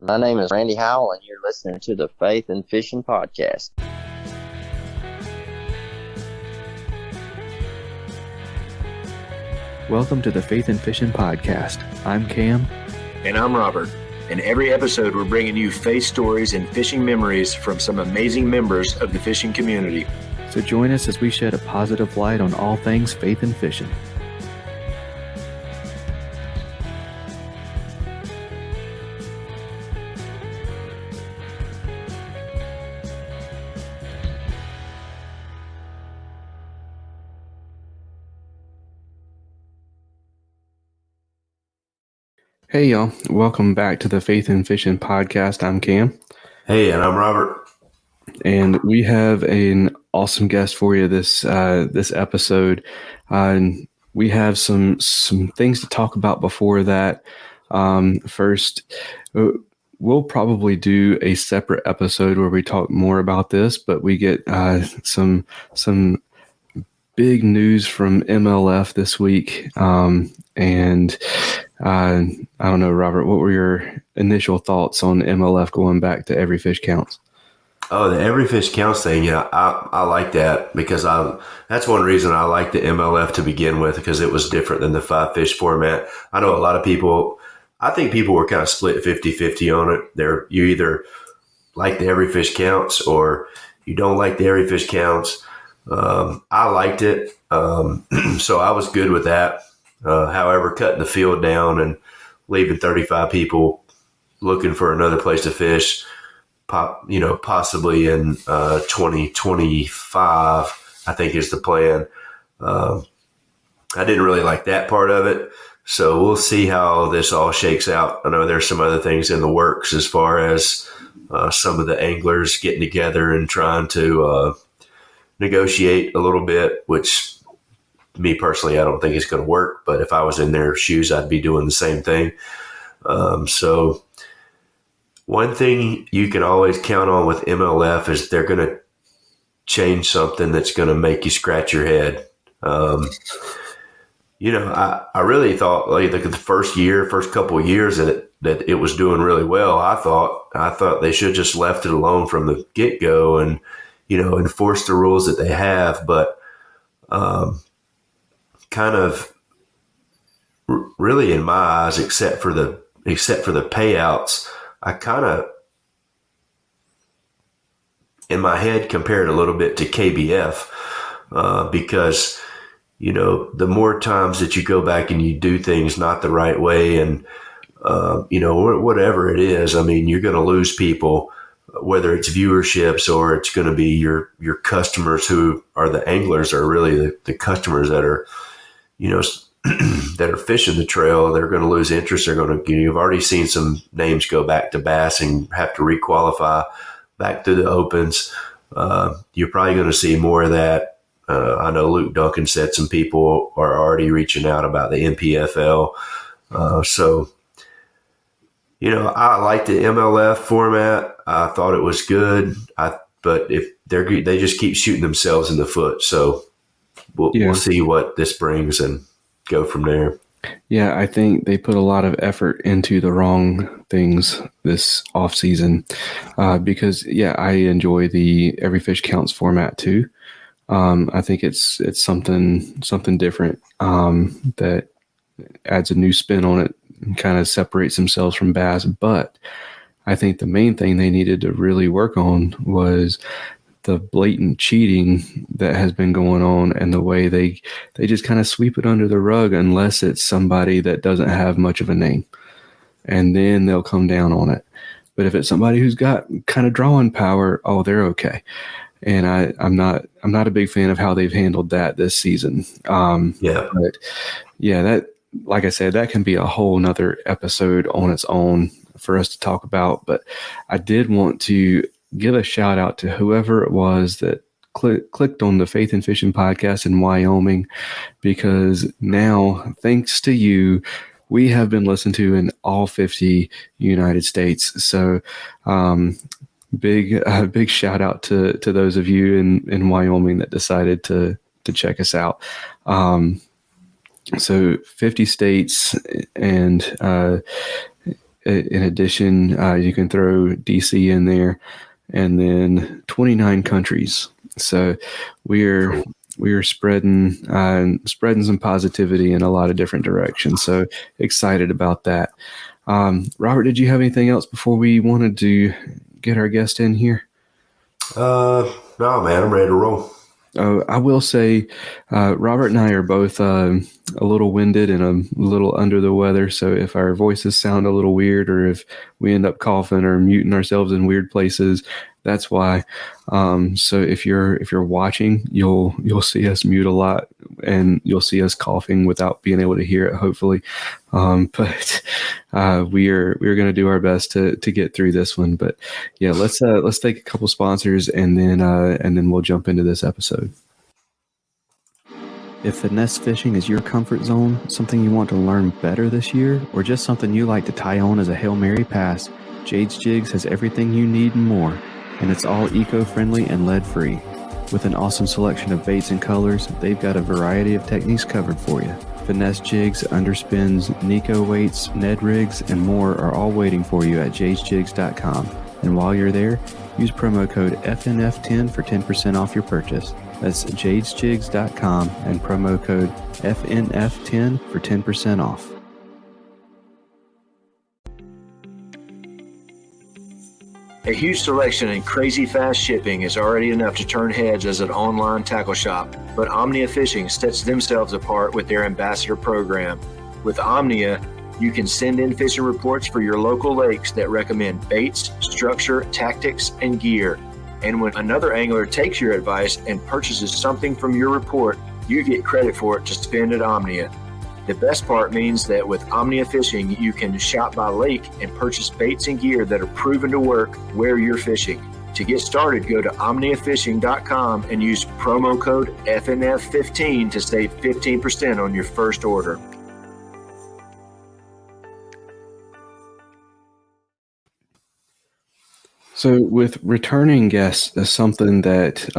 My name is Randy Howell, and you're listening to the Faith and Fishing Podcast. Welcome to the Faith and Fishing Podcast. I'm Cam. And I'm Robert. In every episode, we're bringing you faith stories and fishing memories from some amazing members of the fishing community. So join us as we shed a positive light on all things faith and fishing. Hey y'all, welcome back to the Faith and Fishing Podcast. I'm Cam. Hey, and I'm Robert. And we have an awesome guest for you this episode. And we have some things to talk about before that. First, we'll probably do a separate episode where we talk more about this, but we get some big news from MLF this week. And I don't know, Robert, what were your initial thoughts on MLF going back to Every Fish Counts? Oh, the Every Fish Counts thing, yeah, I like that because that's one reason I like the MLF to begin with, because it was different than the 5-fish format. I know a lot of people, I think people were kind of split 50-50 on it. You either like the Every Fish Counts or you don't like the Every Fish Counts. I liked it, so I was good with that. However, cutting the field down and leaving 35 people looking for another place to fish, possibly in 2025, I think is the plan. I didn't really like that part of it, so we'll see how this all shakes out. I know there's some other things in the works as far as some of the anglers getting together and trying to negotiate a little bit, which me personally, I don't think it's going to work, but if I was in their shoes, I'd be doing the same thing. So one thing you can always count on with MLF is they're going to change something that's going to make you scratch your head. I really thought like the first couple of years that it was doing really well. I thought they should just left it alone from the get-go and, enforce the rules that they have. But, kind of really in my eyes, except for the payouts, I kind of in my head compared a little bit to KBF because the more times that you go back and you do things not the right way and whatever it is, I mean, you're going to lose people, whether it's viewerships or it's going to be your customers who are the anglers are really the customers that are that are fishing the trail. They're going to lose interest. You've already seen some names go back to bass and have to requalify back to the opens. You're probably going to see more of that. I know Luke Duncan said some people are already reaching out about the NPFL. I like the MLF format. I thought it was good. But if they just keep shooting themselves in the foot. So we'll see what this brings and go from there. Yeah, I think they put a lot of effort into the wrong things this off season because, I enjoy the Every Fish Counts format too. I think it's something different that adds a new spin on it and kind of separates themselves from bass. But I think the main thing they needed to really work on was the blatant cheating that has been going on and the way they just kind of sweep it under the rug unless it's somebody that doesn't have much of a name. And then they'll come down on it. But if it's somebody who's got kind of drawing power, they're okay. And I'm not a big fan of how they've handled that this season. But that, like I said, that can be a whole nother episode on its own for us to talk about. But I did want to give a shout out to whoever it was that clicked on the Faith and Fishing Podcast in Wyoming, because now, thanks to you, we have been listened to in all 50 United States. So big shout out to those of you in Wyoming that decided to check us out. So 50 states, and in addition, you can throw DC in there, and then 29 countries. So we're spreading some positivity in a lot of different directions. So excited about that. Robert, did you have anything else before we wanted to get our guest in here? No, man, I'm ready to roll. I will say, Robert and I are both a little winded and a little under the weather. So if our voices sound a little weird, or if we end up coughing or muting ourselves in weird places, that's why. So if you're watching, you'll see us mute a lot, and you'll see us coughing without being able to hear it, hopefully. But we are going to do our best to get through this one. But yeah, let's take a couple sponsors, and then we'll jump into this episode. If finesse fishing is your comfort zone, something you want to learn better this year, or just something you like to tie on as a Hail Mary pass, Jade's Jigs has everything you need and more, and it's all eco-friendly and lead-free. With an awesome selection of baits and colors, they've got a variety of techniques covered for you. Finesse jigs, underspins, Nico weights, Ned rigs, and more are all waiting for you at jadesjigs.com. And while you're there, use promo code FNF10 for 10% off your purchase. That's jadesjigs.com and promo code FNF10 for 10% off. A huge selection and crazy fast shipping is already enough to turn heads as an online tackle shop, but Omnia Fishing sets themselves apart with their ambassador program. With Omnia, you can send in fishing reports for your local lakes that recommend baits, structure, tactics, and gear. And when another angler takes your advice and purchases something from your report, you get credit for it to spend at Omnia. The best part means that with Omnia Fishing, you can shop by lake and purchase baits and gear that are proven to work where you're fishing. To get started, go to omniafishing.com and use promo code FNF15 to save 15% on your first order. So with returning guests, something that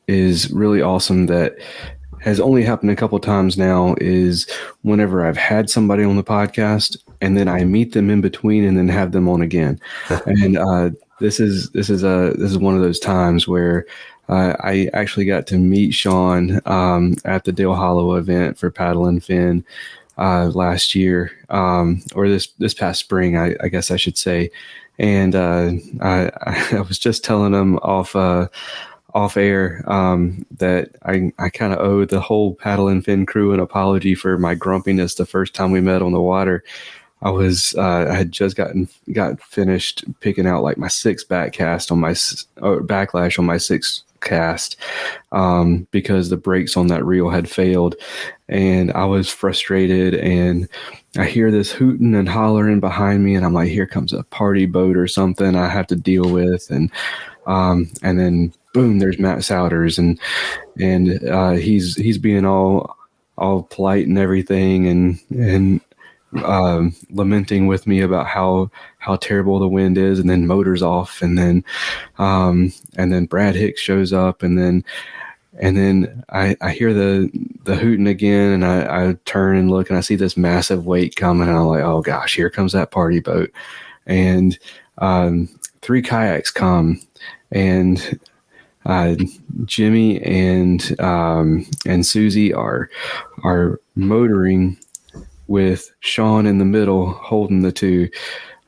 is really awesome that has only happened a couple of times now is whenever I've had somebody on the podcast and then I meet them in between and then have them on again. And this is one of those times where I actually got to meet Sean at the Dale Hollow event for Paddle and Fin last year, or this past spring, I guess I should say. And I was just telling him off air that I kind of owe the whole Paddle and Fin crew an apology for my grumpiness the first time we met on the water. I had just got finished picking out like my sixth backlash on my sixth cast because the brakes on that reel had failed, and I was frustrated, and I hear this hooting and hollering behind me, and I'm like, here comes a party boat or something I have to deal with, and then boom, there's Matt Souders, and he's being all polite and everything, and lamenting with me about how terrible the wind is, and then motor's off, and then Brad Hicks shows up, and then I hear the hooting again, and I turn and look, and I see this massive weight coming, and I'm like, oh gosh, here comes that party boat, and 3 kayaks come, and Jimmy and Susie are motoring with Sean in the middle holding the 2,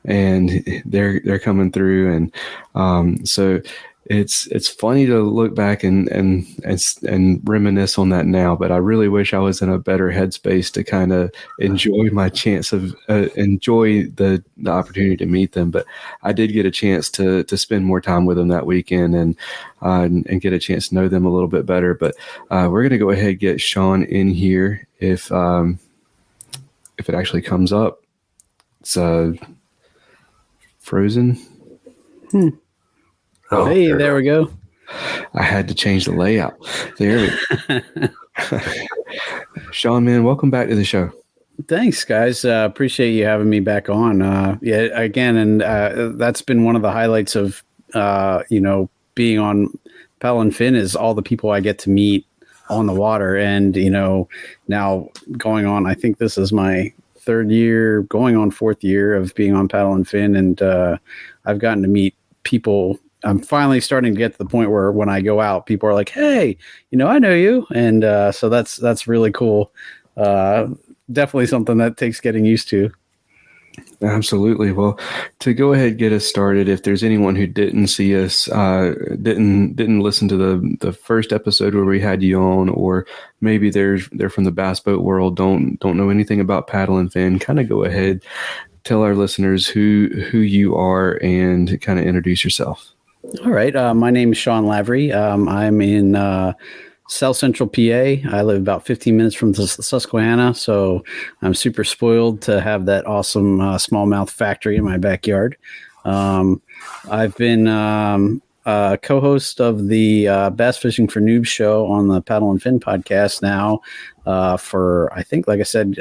and they're coming through, and so it's funny to look back and reminisce on that now, but I really wish I was in a better headspace to kind of enjoy my chance of enjoy the opportunity to meet them. But I did get a chance to spend more time with them that weekend and get a chance to know them a little bit better. But we're going to go ahead and get Sean in here if it actually comes up. It's frozen. Oh, hey, there we go. I had to change the layout. There. Sean, man, welcome back to the show. Thanks, guys. Appreciate you having me back on. Again, and that's been one of the highlights of being on Paddle and Fin is all the people I get to meet on the water, and now going on. I think this is my third year, going on fourth year of being on Paddle and Fin, and I've gotten to meet people. I'm finally starting to get to the point where when I go out, people are like, "Hey, I know you," and so that's really cool. Definitely something that takes getting used to. Absolutely. Well, to go ahead and get us started, if there's anyone who didn't see us, didn't listen to the first episode where we had you on, or maybe they're from the bass boat world, don't know anything about Paddle and Fin, kind of go ahead, tell our listeners who you are and kind of introduce yourself. All right. My name is Sean Lavery. I'm in South Central PA. I live about 15 minutes from Susquehanna, so I'm super spoiled to have that awesome smallmouth factory in my backyard. I've been co-host of the Bass Fishing for Noobs show on the Paddle and Fin podcast now for, I think, like I said,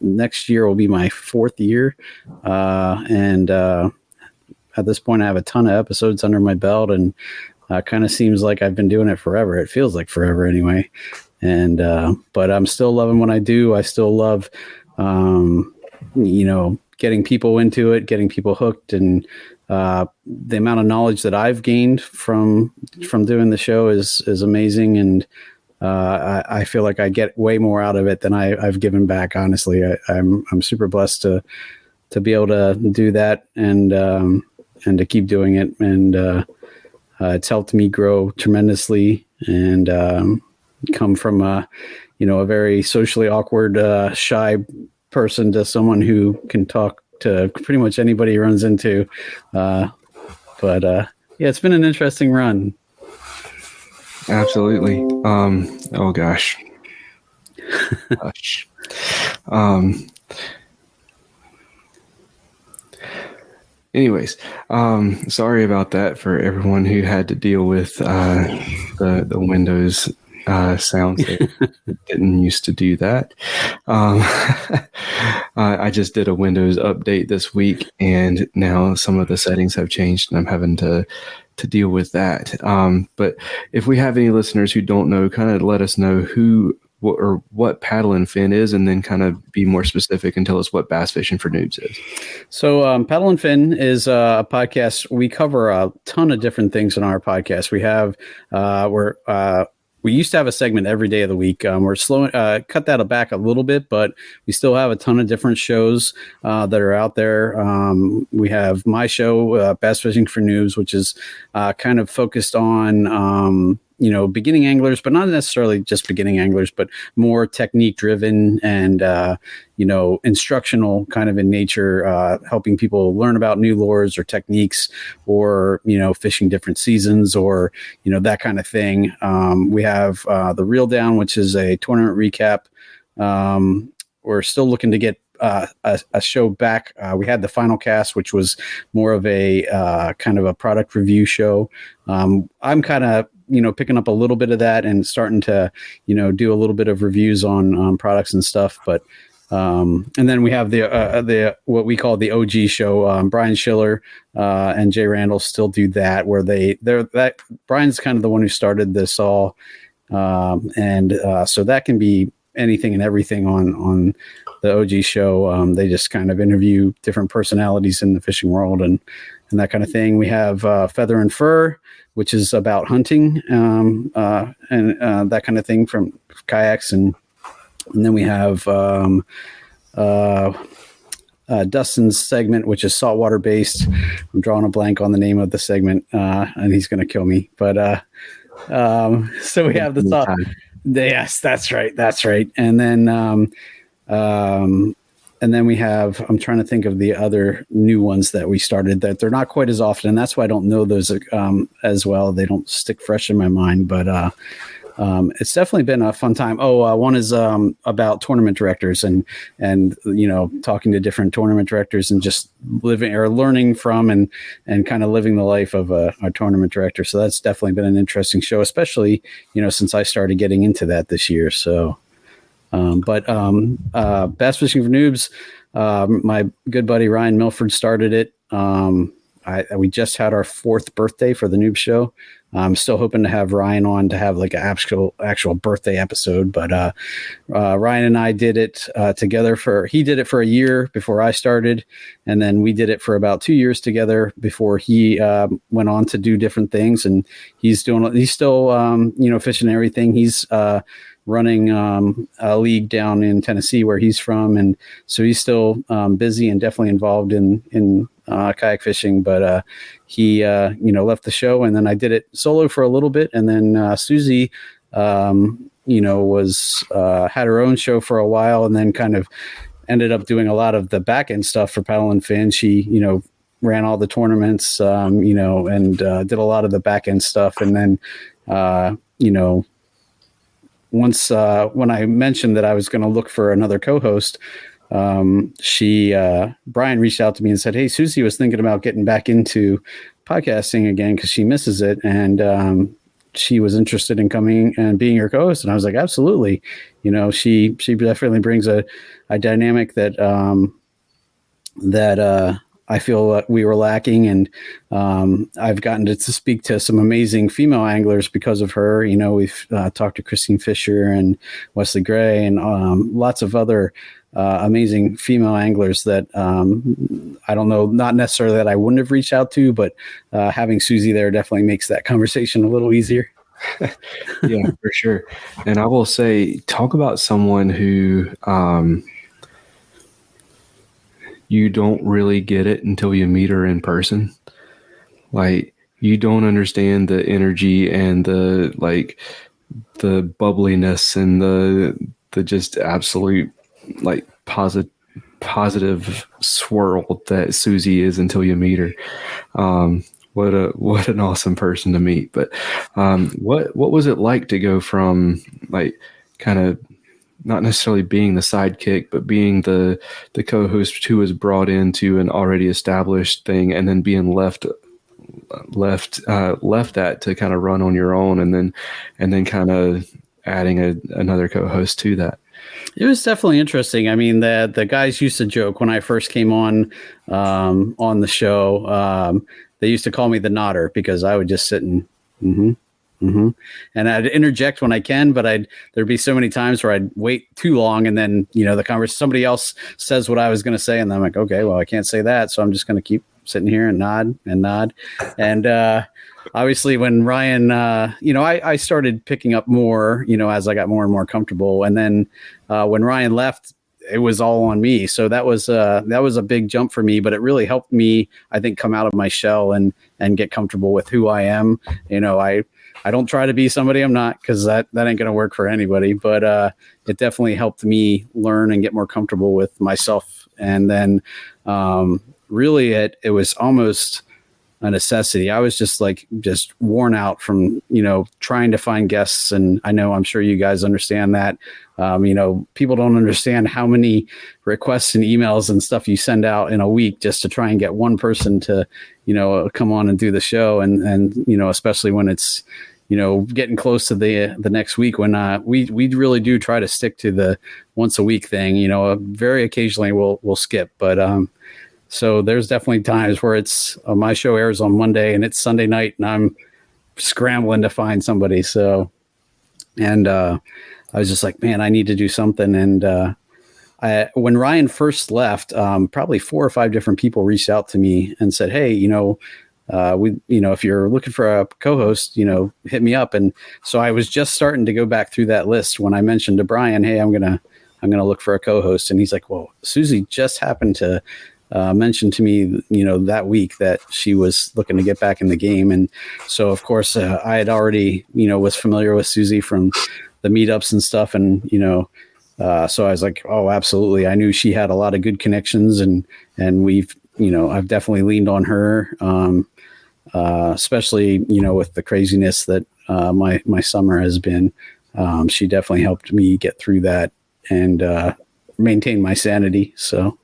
next year will be my fourth year. And at this point, I have a ton of episodes under my belt, and kind of seems like I've been doing it forever. It feels like forever anyway. And, but I'm still loving what I do. I still love, getting people into it, getting people hooked, and the amount of knowledge that I've gained from doing the show is amazing. And I feel like I get way more out of it than I've given back. Honestly, I'm super blessed to be able to do that and to keep doing it. And, it's helped me grow tremendously and come from a very socially awkward, shy person to someone who can talk to pretty much anybody he runs into. But it's been an interesting run. Absolutely. Oh gosh. Gosh. Anyways, sorry about that for everyone who had to deal with the Windows sounds. Didn't used to do that. I just did a Windows update this week, and now some of the settings have changed, and I'm having to deal with that. But if we have any listeners who don't know, kind of let us know what Paddle and Fin is, and then kind of be more specific and tell us what Bass Fishing for Noobs is. So Paddle and Fin is a podcast. We cover a ton of different things in our podcast. We have we used to have a segment every day of the week. We're cut that back a little bit, but we still have a ton of different shows that are out there. We have my show, Bass Fishing for Noobs, which is kind of focused on beginning anglers, but not necessarily just beginning anglers, but more technique driven and, instructional kind of in nature, helping people learn about new lures or techniques or, fishing different seasons or, that kind of thing. We have the Reel Down, which is a tournament recap. We're still looking to get a show back. We had the Final Cast, which was more of a kind of a product review show. I'm kind of picking up a little bit of that and starting to do a little bit of reviews on products and stuff. But and then we have the what we call the OG show. Brian Schiller and Jay Randall still do that, where that Brian's kind of the one who started this all, and so that can be anything and everything on the OG show. They just kind of interview different personalities in the fishing world and that kind of thing. We have Feather and Fur, which is about hunting and that kind of thing from kayaks. And then we have Dustin's segment, which is saltwater based. I'm drawing a blank on the name of the segment and he's going to kill me. But so we have the salt. Yes, that's right. That's right. And then we have, I'm trying to think of the other new ones that we started that they're not quite as often. And that's why I don't know those as well. They don't stick fresh in my mind, but it's definitely been a fun time. One is about tournament directors and talking to different tournament directors and just living or learning from and kind of living the life of a tournament director. So that's definitely been an interesting show, especially, since I started getting into that this year. So, but Bass Fishing for Noobs, my good buddy Ryan Milford started it. we just had our 4th birthday for the Noob Show. I'm still hoping to have Ryan on to have like an actual birthday episode. But Ryan and I did it together he did it for a year before I started. And then we did it for about 2 years together before he went on to do different things. And he's still, fishing everything. He's running a league down in Tennessee where he's from. And so he's still busy and definitely involved in kayak fishing, but he left the show, and then I did it solo for a little bit, and then Susie was had her own show for a while, and then kind of ended up doing a lot of the back end stuff for Paddle and Fin. She ran all the tournaments, and did a lot of the back end stuff, and then once when I mentioned that I was going to look for another co-host, Brian reached out to me and said, "Hey, Susie was thinking about getting back into podcasting again because she misses it, and she was interested in coming and being your co-host." And I was like, "Absolutely." She definitely brings a dynamic that I feel we were lacking, and I've gotten to speak to some amazing female anglers because of her. We've talked to Christine Fisher and Wesley Gray and lots of other amazing female anglers that I don't know, not necessarily that I wouldn't have reached out to, but having Susie there definitely makes that conversation a little easier. Yeah, for sure. And I will say, talk about someone who you don't really get it until you meet her in person. Like, you don't understand the energy and the bubbliness and the just absolute positive swirl that Susie is until you meet her. What an awesome person to meet. But what was it like to go from kind of not necessarily being the sidekick, but being the co-host who was brought into an already established thing, and then being left that to kind of run on your own, and then kind of adding another co-host to that? It was definitely interesting. I mean, the guys used to joke when I first came on the show. They used to call me the nodder because I would just sit and and I'd interject when I can, but there'd be so many times where I'd wait too long, and then somebody else says what I was going to say, and then I'm like, okay, well, I can't say that, so I'm just going to keep sitting here and nod. And obviously, when Ryan, I started picking up more, as I got more and more comfortable, and then when Ryan left, it was all on me. So that was a big jump for me, but it really helped me, I think, come out of my shell and get comfortable with who I am. I don't try to be somebody I'm not, because that ain't going to work for anybody. But it definitely helped me learn and get more comfortable with myself. And then really it was almost a necessity. I was just worn out from, trying to find guests. And I'm sure you guys understand that. People don't understand how many requests and emails and stuff you send out in a week just to try and get one person to, come on and do the show. And especially when it's, getting close to the next week, when we really do try to stick to the once a week thing. Very occasionally we'll skip, but so there's definitely times where it's my show airs on Monday and it's Sunday night and I'm scrambling to find somebody. So, and I was just like, man, I need to do something. And when Ryan first left, probably 4 or 5 different people reached out to me and said, hey, if you're looking for a co-host, hit me up. And so I was just starting to go back through that list when I mentioned to Brian, hey, I'm going to look for a co-host. And he's like, well, Susie just happened to mention to me, that week that she was looking to get back in the game. And so, of course, I had already, was familiar with Susie from the meetups and stuff. And, so I was like, oh, absolutely. I knew she had a lot of good connections, and we've, I've definitely leaned on her, especially, with the craziness that my summer has been. She definitely helped me get through that and maintain my sanity. So.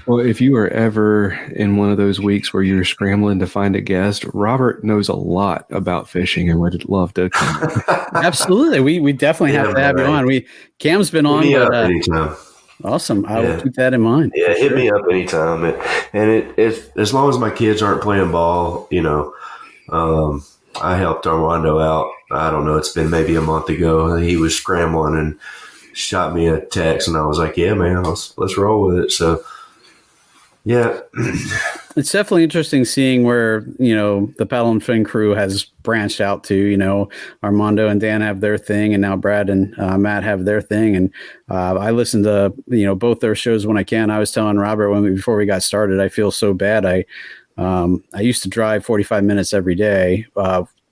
Well, if you were ever in one of those weeks where you're scrambling to find a guest, Robert knows a lot about fishing and would love to come. Absolutely. We definitely have to have you on. Cam's been on, but, Awesome. I will keep that in mind. Yeah, hit me up anytime. It's as long as my kids aren't playing ball, I helped Armando out. I don't know. It's been maybe a month ago. He was scrambling and shot me a text, and I was like, "Yeah, man, let's roll with it." So, yeah, it's definitely interesting seeing where the Paddle and Fin crew has branched out to. Armando and Dan have their thing, and now Brad and Matt have their thing. And I listen to both their shows when I can. I was telling Robert before we got started, I feel so bad. I used to drive 45 minutes every day,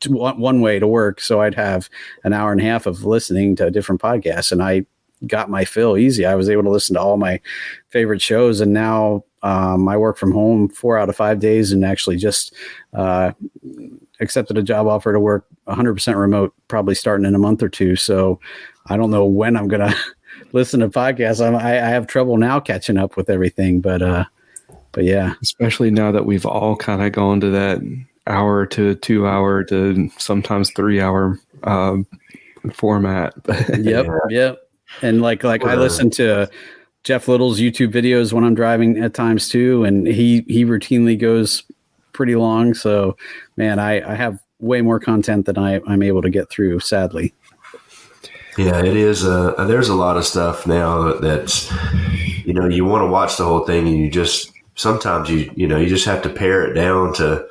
one way to work. So I'd have an hour and a half of listening to different podcasts, and I got my fill easy. I was able to listen to all my favorite shows. And now I work from home 4 out of 5 days, and actually just accepted a job offer to work 100% remote, probably starting in a month or two. So I don't know when I'm going to listen to podcasts. I have trouble now catching up with everything, but yeah, especially now that we've all kind of gone to that hour to 2 hour to sometimes 3 hour format. Yep. And like I listen to Jeff Little's YouTube videos when I'm driving at times too, and he routinely goes pretty long. So, man, I have way more content than I'm able to get through, sadly. Yeah, it is. There's a lot of stuff now that's, you want to watch the whole thing, and you just sometimes you just have to pare it down to,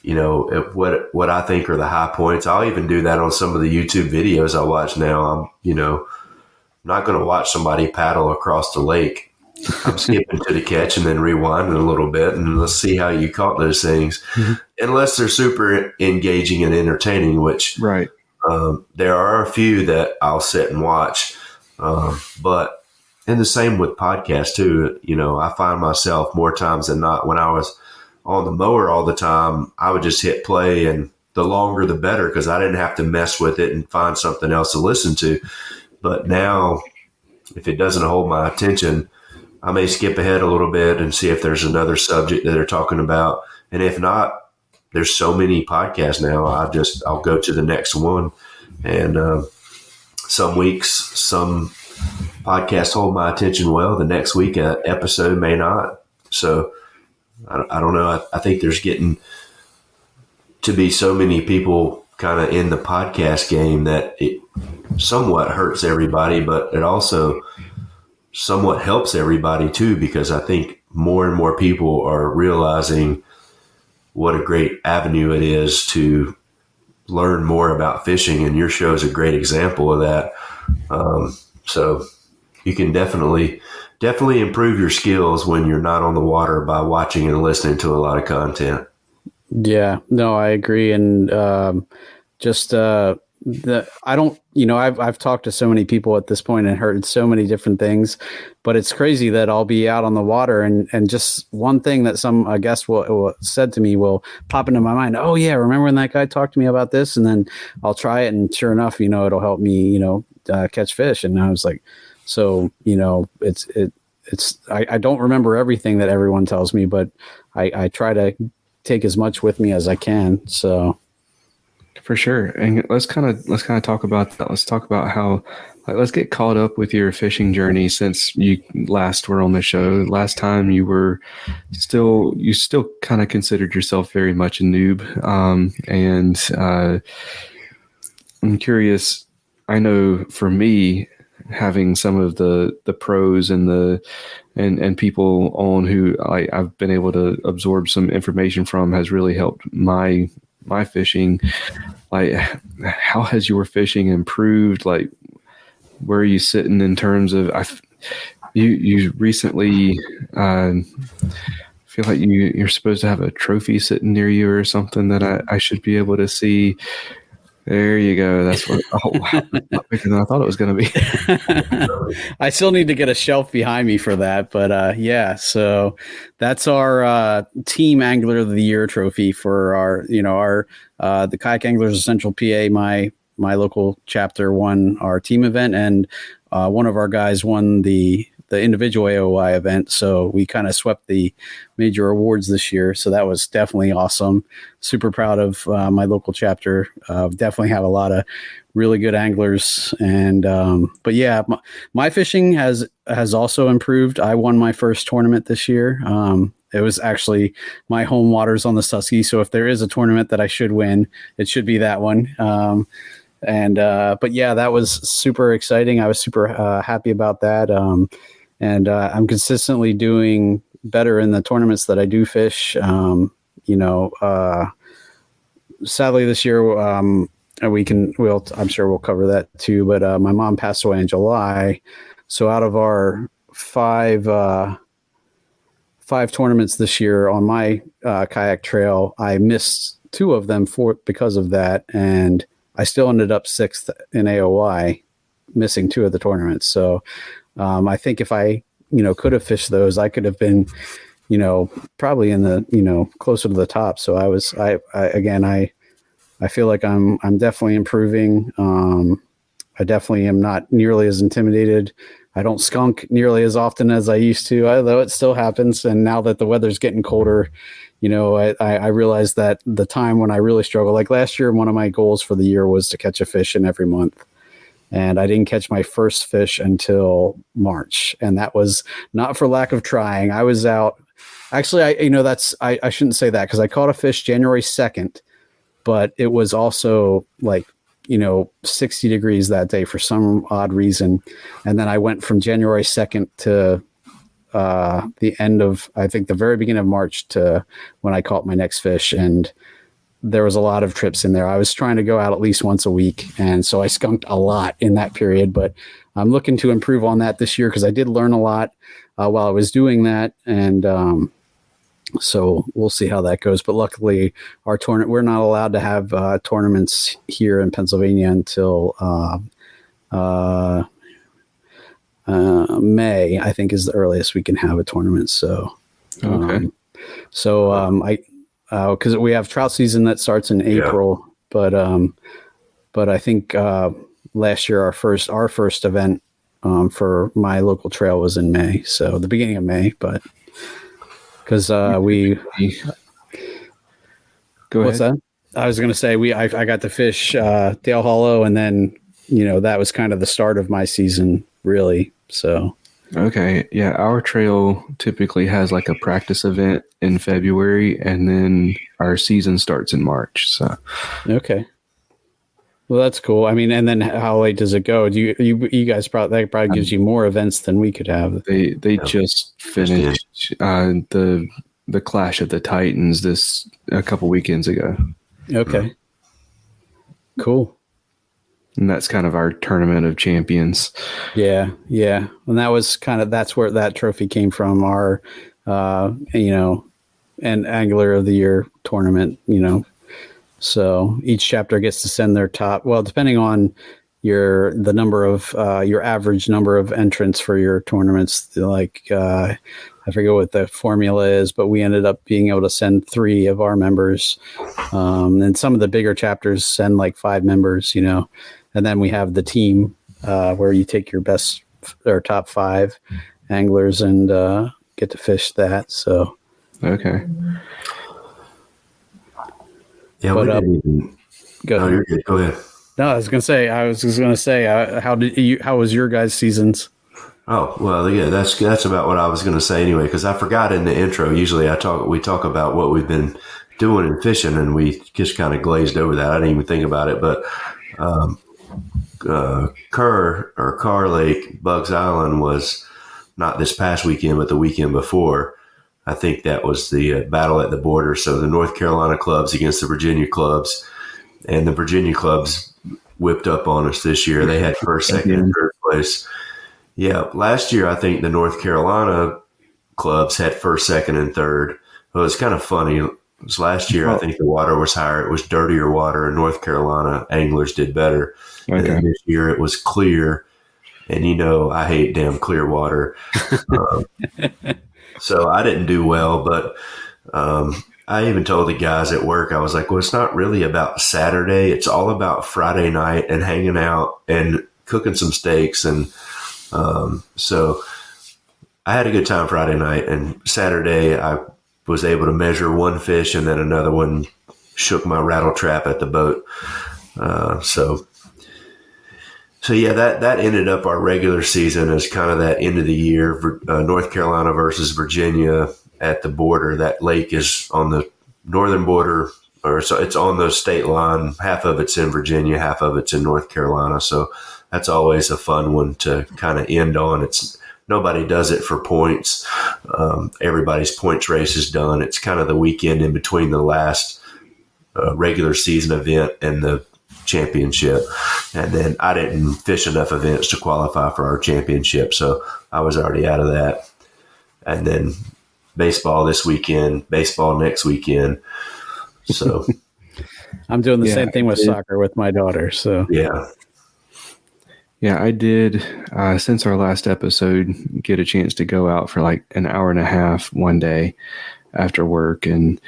what I think are the high points. I'll even do that on some of the YouTube videos I watch now. I'm not going to watch somebody paddle across the lake. I'm skipping to the catch and then rewinding a little bit, and let's see how you caught those things. Mm-hmm. Unless they're super engaging and entertaining, which right. There are a few that I'll sit and watch. But and the same with podcasts too. I find myself more times than not, when I was on the mower all the time, I would just hit play, and the longer the better, because I didn't have to mess with it and find something else to listen to. But now, if it doesn't hold my attention, I may skip ahead a little bit and see if there's another subject that they're talking about. And if not, there's so many podcasts now, I'll go to the next one. And some weeks, some podcasts hold my attention well. The next week, an episode may not. So I don't know. I think there's getting to be so many people kind of in the podcast game that it somewhat hurts everybody, but it also somewhat helps everybody too, because I think more and more people are realizing what a great avenue it is to learn more about fishing, and your show is a great example of that. So you can definitely improve your skills when you're not on the water by watching and listening to a lot of content. Yeah, no, I agree. And I've talked to so many people at this point and heard so many different things, but it's crazy that I'll be out on the water and just one thing that a guest will said to me will pop into my mind. Oh yeah, remember when that guy talked to me about this? And then I'll try it, and sure enough, it'll help me, catch fish. And I was like, so I don't remember everything that everyone tells me, but I try to take as much with me as I can. So. For sure. And let's kind of talk about that. Let's talk about how, let's get caught up with your fishing journey since you last were on the show. Last time you still kind of considered yourself very much a noob. And I'm curious, I know for me, having some of the pros and people on who I've been able to absorb some information from has really helped my fishing. Like, how has your fishing improved? Like, where are you sitting in terms of, you recently, feel like you're supposed to have a trophy sitting near you or something that I should be able to see. There you go. That's what. Oh, wow. Not bigger than I thought it was going to be. I still need to get a shelf behind me for that, but yeah. So that's our team Angler of the Year trophy for our the Kayak Anglers of Central PA. My local chapter won our team event, and one of our guys won the the individual AOY event. So we kind of swept the major awards this year. So that was definitely awesome. Super proud of my local chapter. Definitely have a lot of really good anglers. And but yeah, my fishing has also improved. I won my first tournament this year. It was actually my home waters on the Susky. So if there is a tournament that I should win, it should be that one. But yeah, that was super exciting. I was super happy about that. I'm consistently doing better in the tournaments that I do fish. Sadly this year, I'm sure we'll cover that too, but my mom passed away in July. So out of our five tournaments this year on my kayak trail, I missed 2 of them because of that. And I still ended up 6th in AOY, missing 2 of the tournaments. So I think if I, could have fished those, I could have been, probably in the, closer to the top. So I feel like I'm definitely improving. I definitely am not nearly as intimidated. I don't skunk nearly as often as I used to, although it still happens. And now that the weather's getting colder, I realized that the time when I really struggle, like last year, one of my goals for the year was to catch a fish in every month. And I didn't catch my first fish until March. And that was not for lack of trying. I was out. Actually, I shouldn't say that, because I caught a fish January 2nd, but it was also like, 60 degrees that day for some odd reason. And then I went from January 2nd to the end of, I think the very beginning of March to when I caught my next fish. And there was a lot of trips in there. I was trying to go out at least once a week. And so I skunked a lot in that period, but I'm looking to improve on that this year, because I did learn a lot while I was doing that. And so we'll see how that goes. But luckily our tournament, we're not allowed to have tournaments here in Pennsylvania until May, I think, is the earliest we can have a tournament. So, okay. Because we have trout season that starts in April, but I think last year our first event for my local trail was in May, so the beginning of May. But because Go what's ahead. that? I was going to say I got to fish Dale Hollow, and then that was kind of the start of my season, really. So. Okay. Yeah. Our trail typically has like a practice event in February, and then our season starts in March. So. Okay. Well, that's cool. I mean, and then how late does it go? Do you guys that probably gives you more events than we could have. They just finished the Clash of the Titans a couple weekends ago. Okay. Cool. And that's kind of our tournament of champions. Yeah. Yeah. And that's where that trophy came from, our, and Angler of the Year tournament, So each chapter gets to send their top, well, depending on the number of, your average number of entrants for your tournaments. Like, I forget what the formula is, but we ended up being able to send 3 of our members. And some of the bigger chapters send like 5 members, and then we have the team, where you take your best or top 5 anglers and, get to fish that. So, okay. Yeah, but, go ahead. Go ahead. No, I was just going to say, how was your guys' seasons? Oh, well, yeah, that's about what I was going to say anyway, because I forgot in the intro. Usually we talk about what we've been doing in fishing, and we just kind of glazed over that. I didn't even think about it, but Carr Lake, Bugs Island was not this past weekend, but the weekend before. I think that was the battle at the border. So the North Carolina clubs against the Virginia clubs, and the Virginia clubs whipped up on us this year. They had first, second, and third place. Yeah, last year I think the North Carolina clubs had first, second, and third. Well, it's kind of funny. Last year I think the water was higher. It was dirtier water, and North Carolina anglers did better. Okay. And then this year it was clear, and I hate damn clear water. So I didn't do well, but I even told the guys at work, I was like, well, it's not really about Saturday. It's all about Friday night and hanging out and cooking some steaks. And so I had a good time Friday night, and Saturday I was able to measure one fish, and then another one shook my rattle trap at the boat. So yeah, that ended up our regular season as kind of that end of the year. North Carolina versus Virginia at the border. That lake is on the northern border, or so it's on the state line. Half of it's in Virginia, half of it's in North Carolina. So that's always a fun one to kind of end on. Nobody does it for points. Everybody's points race is done. It's kind of the weekend in between the last regular season event and the championship. And then I didn't fish enough events to qualify for our championship, so I was already out of that. And then baseball this weekend, baseball next weekend. So I'm doing the same thing with soccer with my daughter. So yeah, I did, since our last episode, get a chance to go out for like an hour and a half one day after work. And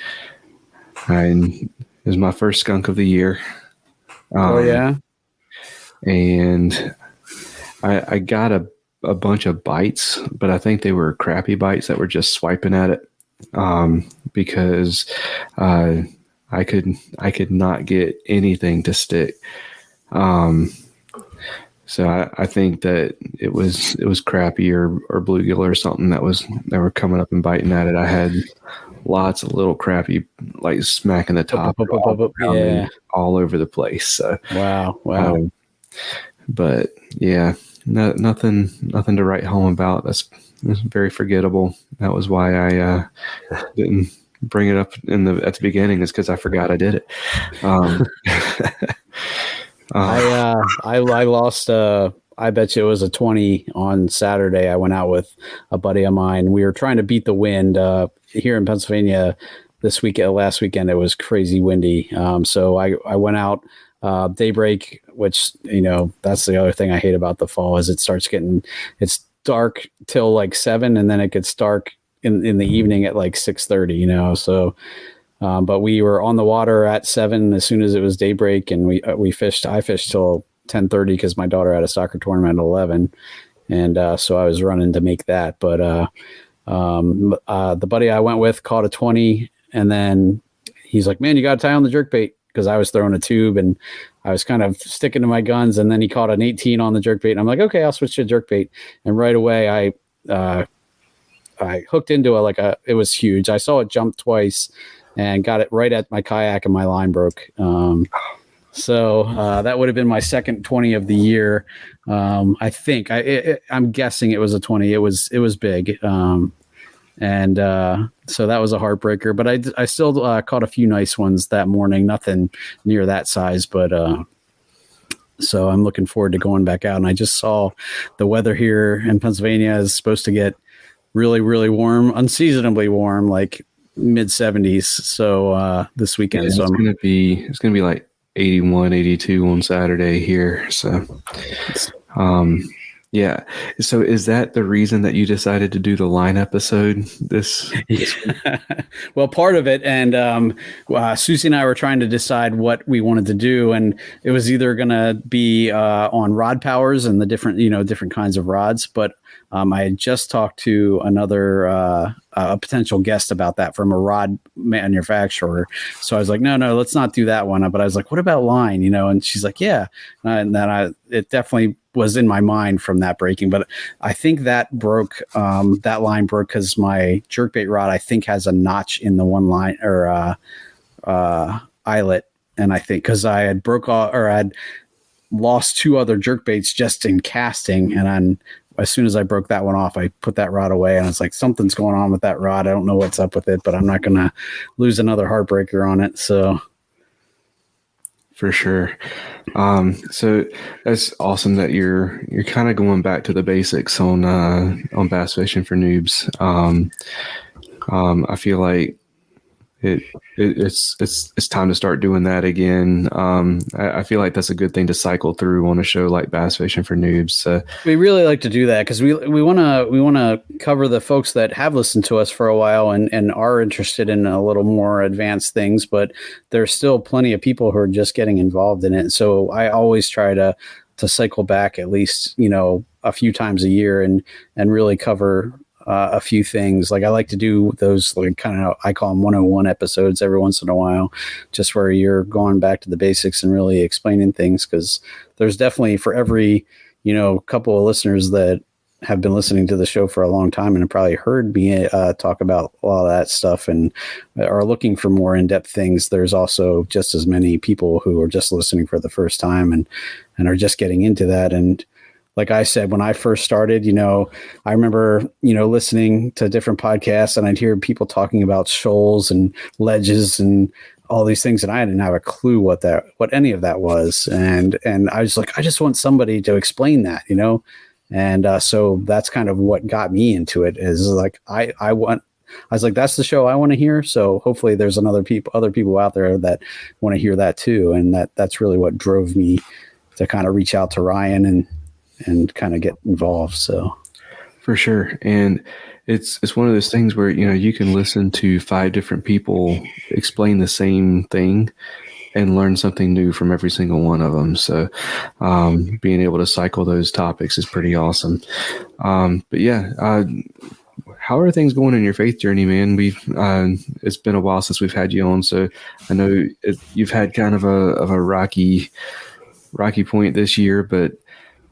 it was my first skunk of the year. And I got a bunch of bites, but I think they were crappy bites that were just swiping at it, because I could not get anything to stick. So I think that it was crappy or bluegill or something that were coming up and biting at it. I had lots of little crappy, like smacking the top all over the place. So wow. But yeah, nothing to write home about. That's very forgettable. That was why I didn't bring it up at the beginning, is because I forgot I did it. I lost. I bet you it was a 20 on Saturday. I went out with a buddy of mine. We were trying to beat the wind here in Pennsylvania last weekend. It was crazy windy. So I went out daybreak, which, that's the other thing I hate about the fall is it's dark till like 7, and then it gets dark in the evening at like 6:30, so, but we were on the water at 7 as soon as it was daybreak, and I fished till 10:30 because my daughter had a soccer tournament at 11. And so I was running to make that. But the buddy I went with caught a 20, and then he's like, man, you got to tie on the jerkbait, because I was throwing a tube and I was kind of sticking to my guns. And then he caught an 18 on the jerkbait, and I'm like, okay, I'll switch to jerkbait. And right away I hooked into it was huge. I saw it jump twice and got it right at my kayak, and my line broke. So that would have been my second 20 of the year. I think I'm guessing it was a 20. It was big. And so that was a heartbreaker, but I still caught a few nice ones that morning, nothing near that size, but so I'm looking forward to going back out. And I just saw the weather here in Pennsylvania is supposed to get really, really warm, unseasonably warm, like mid 70s. So this weekend, it's going to be like 81, 82 on Saturday here. So, yeah. So is that the reason that you decided to do the line episode this Well, part of it. And Susie and I were trying to decide what we wanted to do. And it was either going to be on rod powers and the different kinds of rods. But I had just talked to another a potential guest about that from a rod manufacturer. So I was like, no, let's not do that one. But I was like, what about line? And she's like, yeah. And then it definitely was in my mind from that breaking. But I think that broke. That line broke because my jerkbait rod, I think, has a notch in the one line or eyelet. And I think because I had I'd lost 2 other jerkbaits just in casting, and as soon as I broke that one off, I put that rod away, and it's like, something's going on with that rod. I don't know what's up with it, but I'm not going to lose another heartbreaker on it. So for sure. So that's awesome that you're kind of going back to the basics on bass fishing for noobs. I feel like it's time to start doing that again. I feel like that's a good thing to cycle through on a show like Bass Fishing for Noobs. We really like to do that because we want to cover the folks that have listened to us for a while and are interested in a little more advanced things, but there's still plenty of people who are just getting involved in it. So I always try to cycle back at least, a few times a year and really cover a few things. Like I like to do those, like kind of, I call them 101 episodes every once in a while, just where you're going back to the basics and really explaining things. Cause there's definitely for every, couple of listeners that have been listening to the show for a long time and have probably heard me talk about a lot of that stuff and are looking for more in-depth things. There's also just as many people who are just listening for the first time and are just getting into that. And like I said, when I first started, I remember, listening to different podcasts and I'd hear people talking about shoals and ledges and all these things. And I didn't have a clue what any of that was. And I was like, I just want somebody to explain that, And so that's kind of what got me into it is like, I was like, that's the show I want to hear. So hopefully there's other people out there that want to hear that too. And that's really what drove me to kind of reach out to Ryan and kind of get involved. So for sure. And it's one of those things where, you can listen to 5 different people explain the same thing and learn something new from every single one of them. So being able to cycle those topics is pretty awesome. But yeah, how are things going in your faith journey, man? It's been a while since we've had you on. So I know you've had kind of a rocky point this year, but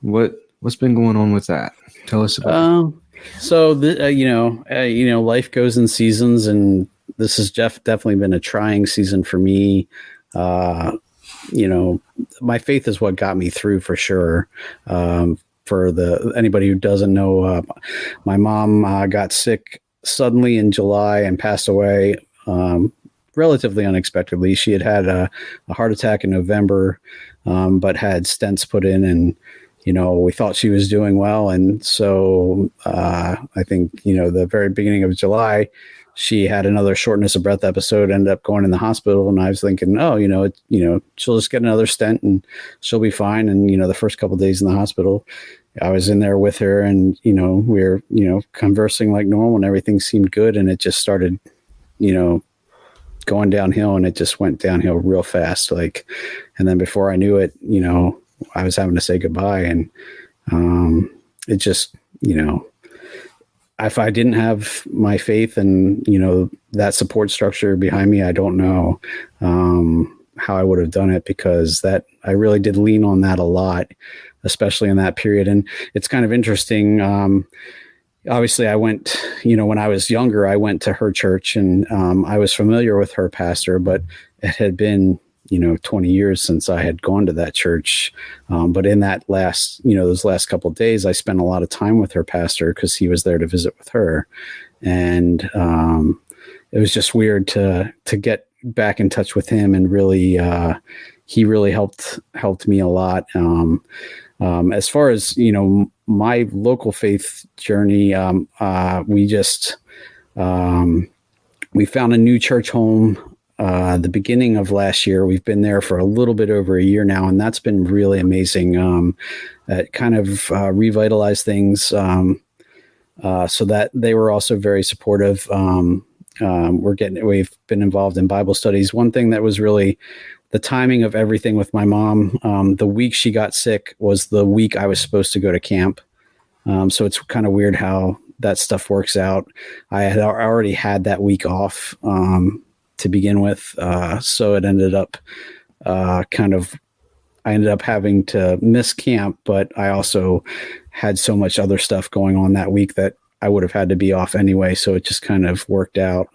what's been going on with that? Tell us about it. So life goes in seasons, and this has definitely been a trying season for me. My faith is what got me through for sure. For anybody who doesn't know, my mom got sick suddenly in July and passed away relatively unexpectedly. She had a heart attack in November, but had stents put in, and we thought she was doing well. And so I think, the very beginning of July, she had another shortness of breath episode, ended up going in the hospital. And I was thinking, she'll just get another stent and she'll be fine. And, the first couple of days in the hospital, I was in there with her and, we were, conversing like normal and everything seemed good. And it just started, going downhill, and it just went downhill real fast. And then before I knew it, I was having to say goodbye, and it just, if I didn't have my faith and, that support structure behind me, I don't know how I would have done it, because I really did lean on that a lot, especially in that period. And it's kind of interesting. Obviously I went, when I was younger, I went to her church, and I was familiar with her pastor, but it had been 20 years since I had gone to that church. But in that those last couple of days, I spent a lot of time with her pastor because he was there to visit with her. And it was just weird to get back in touch with him, and really, he really helped me a lot. As far as, my local faith journey, we found a new church home the beginning of last year. We've been there for a little bit over a year now, and that's been really amazing. It kind of revitalized things, so that they were also very supportive. We've been involved in Bible studies. One thing that was really the timing of everything with my mom, the week she got sick was the week I was supposed to go to camp. So it's kind of weird how that stuff works out. I had already had that week off to begin with. So it ended up I ended up having to miss camp, but I also had so much other stuff going on that week that I would have had to be off anyway. So it just kind of worked out.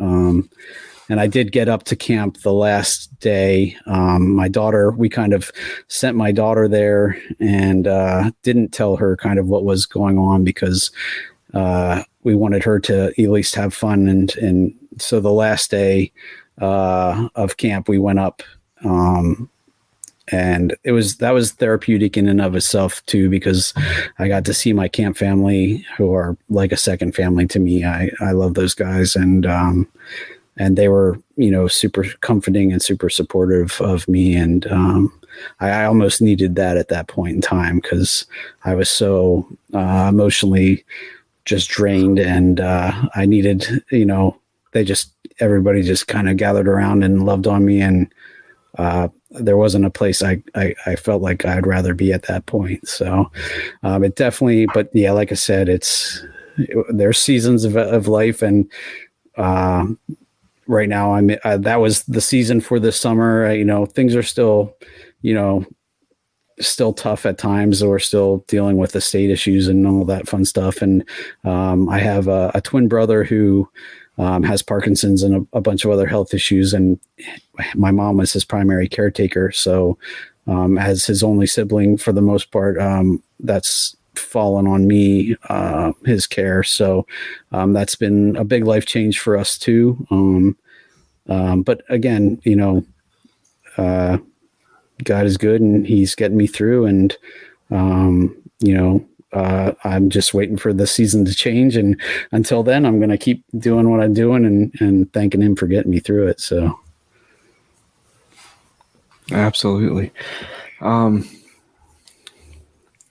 And I did get up to camp the last day. We kind of sent my daughter there and didn't tell her kind of what was going on, because we wanted her to at least have fun. And so the last day of camp, we went up, and that was therapeutic in and of itself too, because I got to see my camp family, who are like a second family to me. I love those guys, and they were, super comforting and super supportive of me. And I almost needed that at that point in time, because I was so emotionally just drained, and I needed, everybody just kind of gathered around and loved on me. And there wasn't a place I felt like I'd rather be at that point. So it definitely, but yeah, like I said, it's there's seasons of life, and right now that was the season for this summer. Things are still, still tough at times. We're still dealing with estate issues and all that fun stuff. And I have a twin brother who has Parkinson's and a bunch of other health issues. And my mom was his primary caretaker. So as his only sibling, for the most part, that's fallen on me, his care. So that's been a big life change for us too. But again, God is good and he's getting me through, and I'm just waiting for the season to change, and until then I'm going to keep doing what I'm doing and thanking him for getting me through it. So absolutely.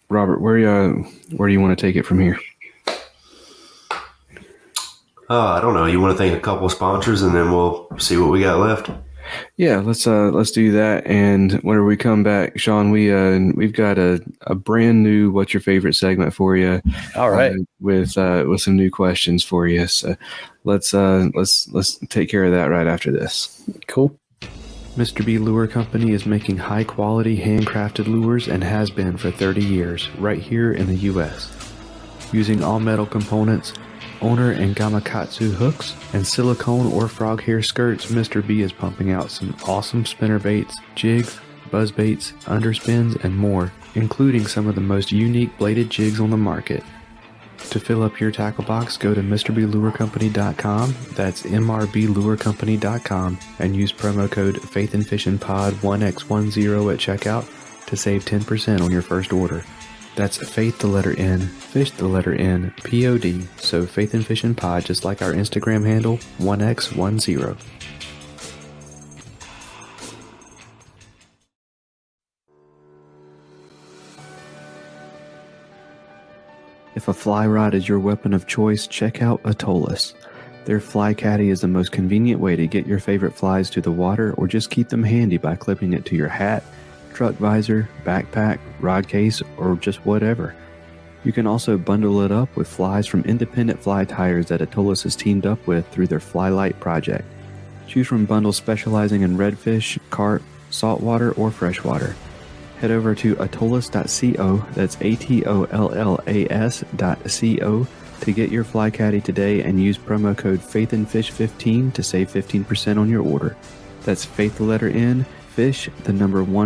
Robert, where do you want to take it from here? I don't know. You want to thank a couple of sponsors and then we'll see what we got left? Yeah, let's do that. And whenever we come back, Sean, we've got a brand new "What's Your Favorite" segment for you. All right, with some new questions for you. So let's take care of that right after this. Cool. Mr. B Lure Company is making high-quality, handcrafted lures and has been for 30 years, right here in the U.S. Using all-metal components, owner and gamakatsu hooks, and silicone or frog hair skirts, Mr. B is pumping out some awesome spinner baits, jigs, buzz baits, underspins, and more, including some of the most unique bladed jigs on the market. To fill up your tackle box, go to MrBLureCompany.com, that's MRBLureCompany.com, and use promo code faithnfishnpod1x10 at checkout to save 10% on your first order. That's faith the letter N, fish the letter N, POD, so Faith and Fishing Pod, just like our Instagram handle, 1x10. If a fly rod is your weapon of choice, check out Atollas. Their Fly Caddy is the most convenient way to get your favorite flies to the water, or just keep them handy by clipping it to your hat, truck visor, backpack, rod case, or just whatever. You can also bundle it up with flies from independent fly tires that Atollas has teamed up with through their Fly Light project. Choose from bundles specializing in redfish, carp, saltwater, or freshwater. Head over to atollas.co, that's ATOLLAS.co, to get your Fly Caddy today and use promo code faithandfish15 to save 15% on your order. That's faith the letter N, fish the number 15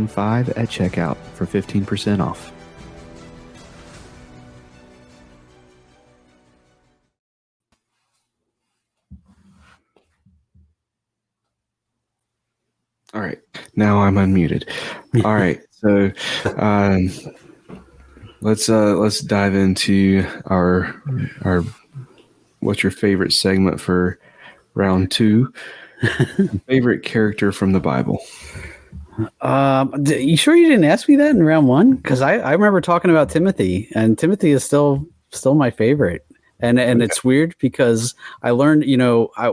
at checkout for 15% off. All right, now I'm unmuted. All right, so let's dive into our what's your favorite segment for round 2? Favorite character from the Bible. You sure you didn't ask me that in round 1? Because I remember talking about Timothy, and Timothy is still my favorite. And it's weird because I learned,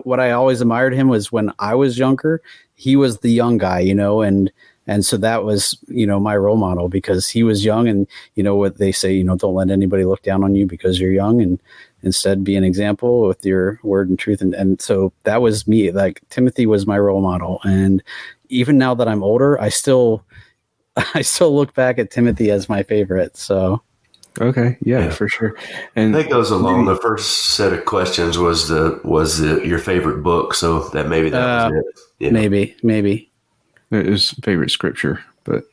what I always admired him was when I was younger, he was the young guy, and so that was, my role model, because he was young, and what they say, don't let anybody look down on you because you're young, and instead be an example with your word and truth. And so that was me. Like, Timothy was my role model. And even now that I'm older, I still look back at Timothy as my favorite. So. Okay. Yeah, for sure. And that goes along. The first set of questions was your favorite book. So that maybe that was it. Maybe. It was favorite scripture, but.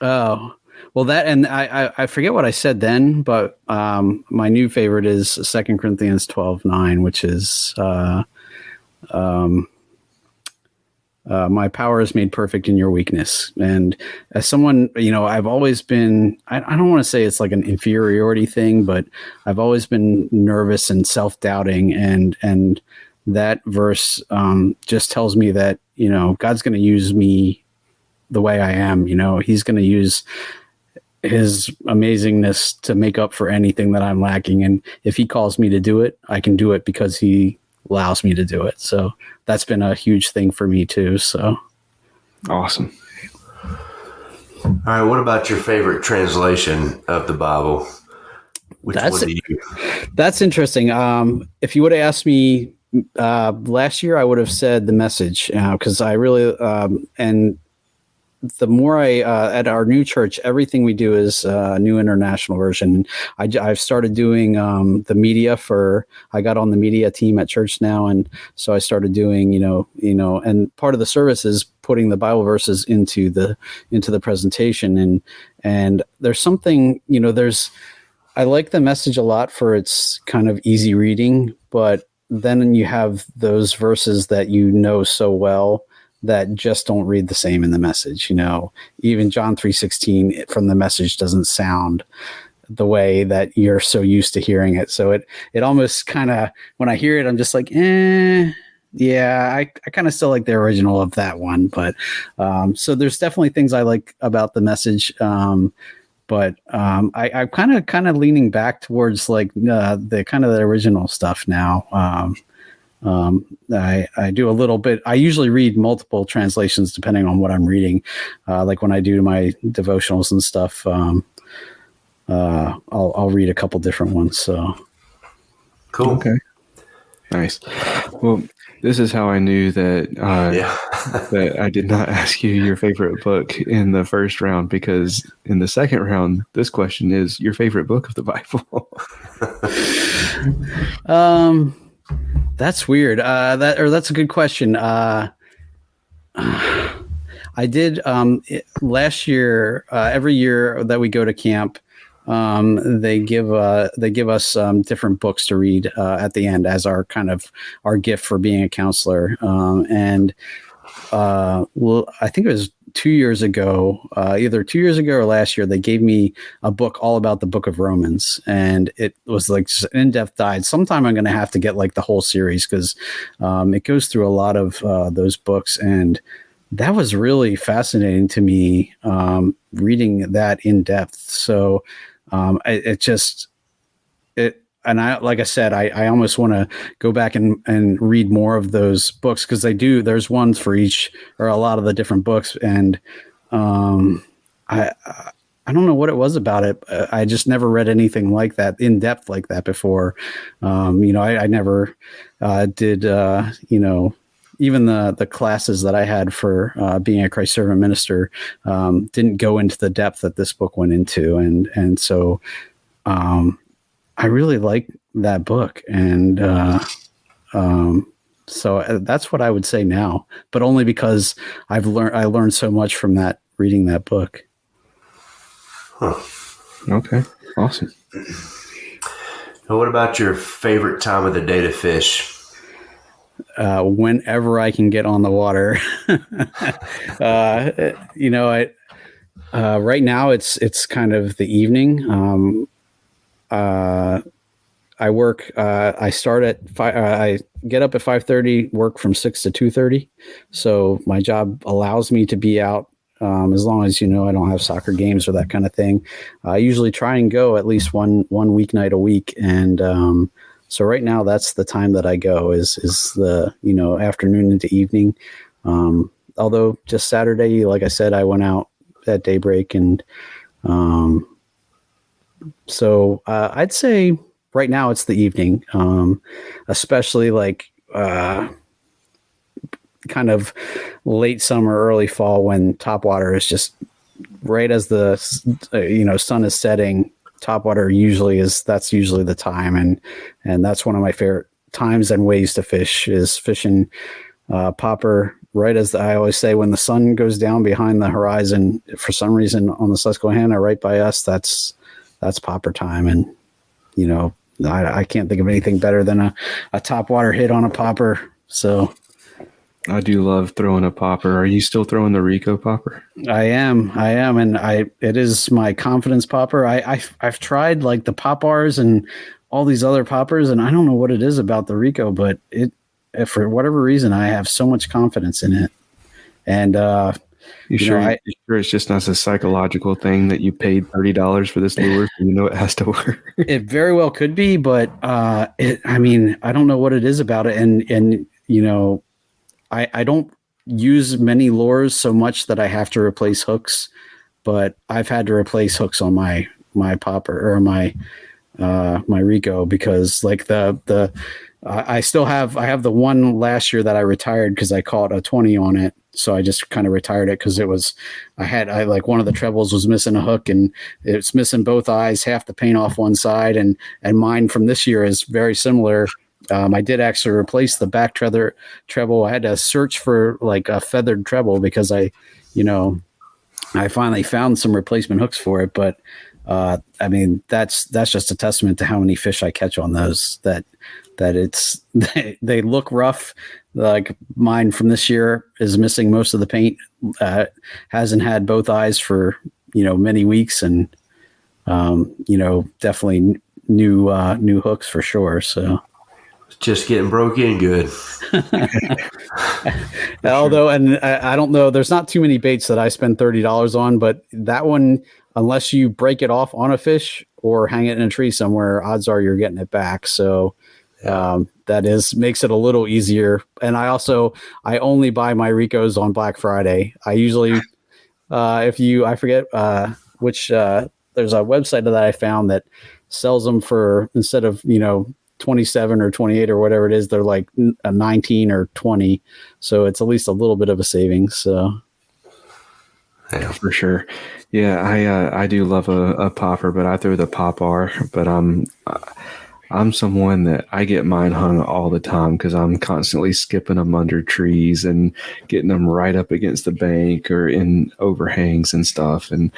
Oh, well, that, and I forget what I said then, but my new favorite is 2 Corinthians 12:9, which is my power is made perfect in your weakness. And as someone, I've always been, I don't want to say it's like an inferiority thing, but I've always been nervous and self-doubting. And that verse just tells me that, God's going to use me the way I am. He's going to use his amazingness to make up for anything that I'm lacking. And if he calls me to do it, I can do it because he allows me to do it. So that's been a huge thing for me too. So awesome. All right. What about your favorite translation of the Bible? Which one do you? That's interesting. If you would have asked me last year, I would have said The Message, because I really and the more I at our new church, everything we do is New International Version. I've started doing the media I got on the media team at church now, and so I started doing and part of the service is putting the Bible verses into the presentation, and there's something I like The Message a lot for its kind of easy reading, but then you have those verses that so well that just don't read the same in The Message. Even John 3:16 from The Message doesn't sound the way that you're so used to hearing it. So it almost kind of, when I hear it, I'm just like, yeah, I kind of still like the original of that one. But so there's definitely things I like about The Message. But I'm kind of leaning back towards like the kind of the original stuff now. I do a little bit. I usually read multiple translations depending on what I'm reading. Like when I do my devotionals and stuff, I'll read a couple different ones. So cool. Okay. Nice. Well, this is how I knew that that I did not ask you your favorite book in the first round, because in the second round, this question is your favorite book of the Bible. That's weird. That's a good question. I did last year. Every year that we go to camp, they give us different books to read at the end as our kind of our gift for being a counselor. I think it was 2 years ago, either 2 years ago or last year, they gave me a book all about the book of Romans, and it was like just an in-depth dive. Sometime I'm going to have to get like the whole series, because it goes through a lot of those books, and that was really fascinating to me, reading that in depth. So and like I said, I almost want to go back and read more of those books, because there's ones for each, or a lot of the different books. And I don't know what it was about it. I just never read anything like that, in depth like that before. I never did, even the classes that I had for being a Christ servant minister didn't go into the depth that this book went into. And so I really like that book. And so that's what I would say now, but only because I learned so much from that, reading that book. Huh. Okay. Awesome. And what about your favorite time of the day to fish? Whenever I can get on the water. Right now it's kind of the evening. I work. I start at 5. I get up at 5:30. Work from 6 to 2:30. So my job allows me to be out as long as I don't have soccer games or that kind of thing. I usually try and go at least one weeknight a week, and so right now that's the time that I go is the afternoon into evening. Although just Saturday, like I said, I went out at daybreak, and so I'd say right now it's the evening, especially like kind of late summer, early fall, when topwater is just right as the sun is setting. Topwater that's usually the time, and that's one of my favorite times and ways to fish is fishing popper right as I always say, when the sun goes down behind the horizon. For some reason on the Susquehanna right by us, that's popper time, and I can't think of anything better than a topwater hit on a popper. So I do love throwing a popper. Are you still throwing the Rico popper? I am, and it is my confidence popper. I've tried like the pop bars and all these other poppers, and I don't know what it is about the Rico, but for whatever reason, I have so much confidence in it. And you sure it's just not a psychological thing that you paid $30 for this lure, so it has to work? It very well could be, but I don't know what it is about it, and I don't use many lures so much that I have to replace hooks, but I've had to replace hooks on my popper or my my Rico, because like I have the one last year that I retired because I caught a 20 on it. So I just kind of retired it because I like one of the trebles was missing a hook and it's missing both eyes, half the paint off one side. And mine from this year is very similar. I did actually replace the back treble. I had to search for like a feathered treble because I finally found some replacement hooks for it. But I mean, that's just a testament to how many fish I catch on those that they look rough. Like mine from this year is missing most of the paint, hasn't had both eyes for, many weeks, and, definitely new hooks for sure. So just getting broke in good. Although, and I don't know, there's not too many baits that I spend $30 on, but that one, unless you break it off on a fish or hang it in a tree somewhere, odds are you're getting it back. So that makes it a little easier. And I only buy my Ricos on Black Friday. I usually, I forget which, there's a website that I found that sells them for, instead of, 27 or 28 or whatever it is, they're like a 19 or 20. So it's at least a little bit of a savings. So. Yeah, for sure. Yeah, I do love a popper, but I throw the pop R. But I'm someone that I get mine hung all the time because I'm constantly skipping them under trees and getting them right up against the bank or in overhangs and stuff, and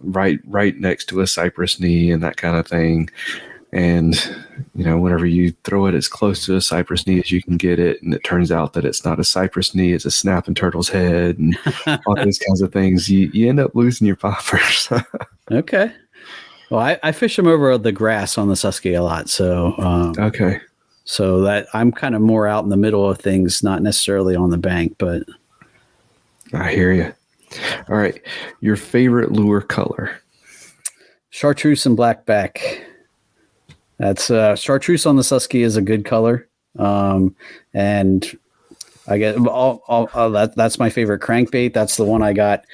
right next to a cypress knee and that kind of thing. And, whenever you throw it as close to a cypress knee as you can get it, and it turns out that it's not a cypress knee, it's a snapping turtle's head and all those kinds of things, you end up losing your poppers. Okay. Well, I fish them over the grass on the Susky a lot. So, okay. So that I'm kind of more out in the middle of things, not necessarily on the bank, but. I hear you. All right. Your favorite lure color? Chartreuse and blackback. That's chartreuse on the Susky is a good color. And I get that's my favorite crankbait. That's the one I got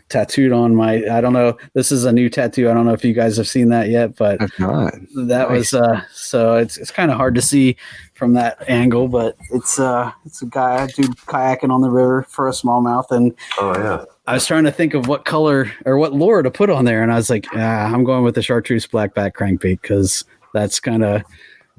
tattooed on my. I don't know. This is a new tattoo. I don't know if you guys have seen that yet, but I've not. That nice. Was so it's kind of hard to see from that angle, but it's a guy dude kayaking on the river for a smallmouth, and I was trying to think of what color or what lure to put on there, and I was like, I'm going with the chartreuse blackback crankbait because that's kind of.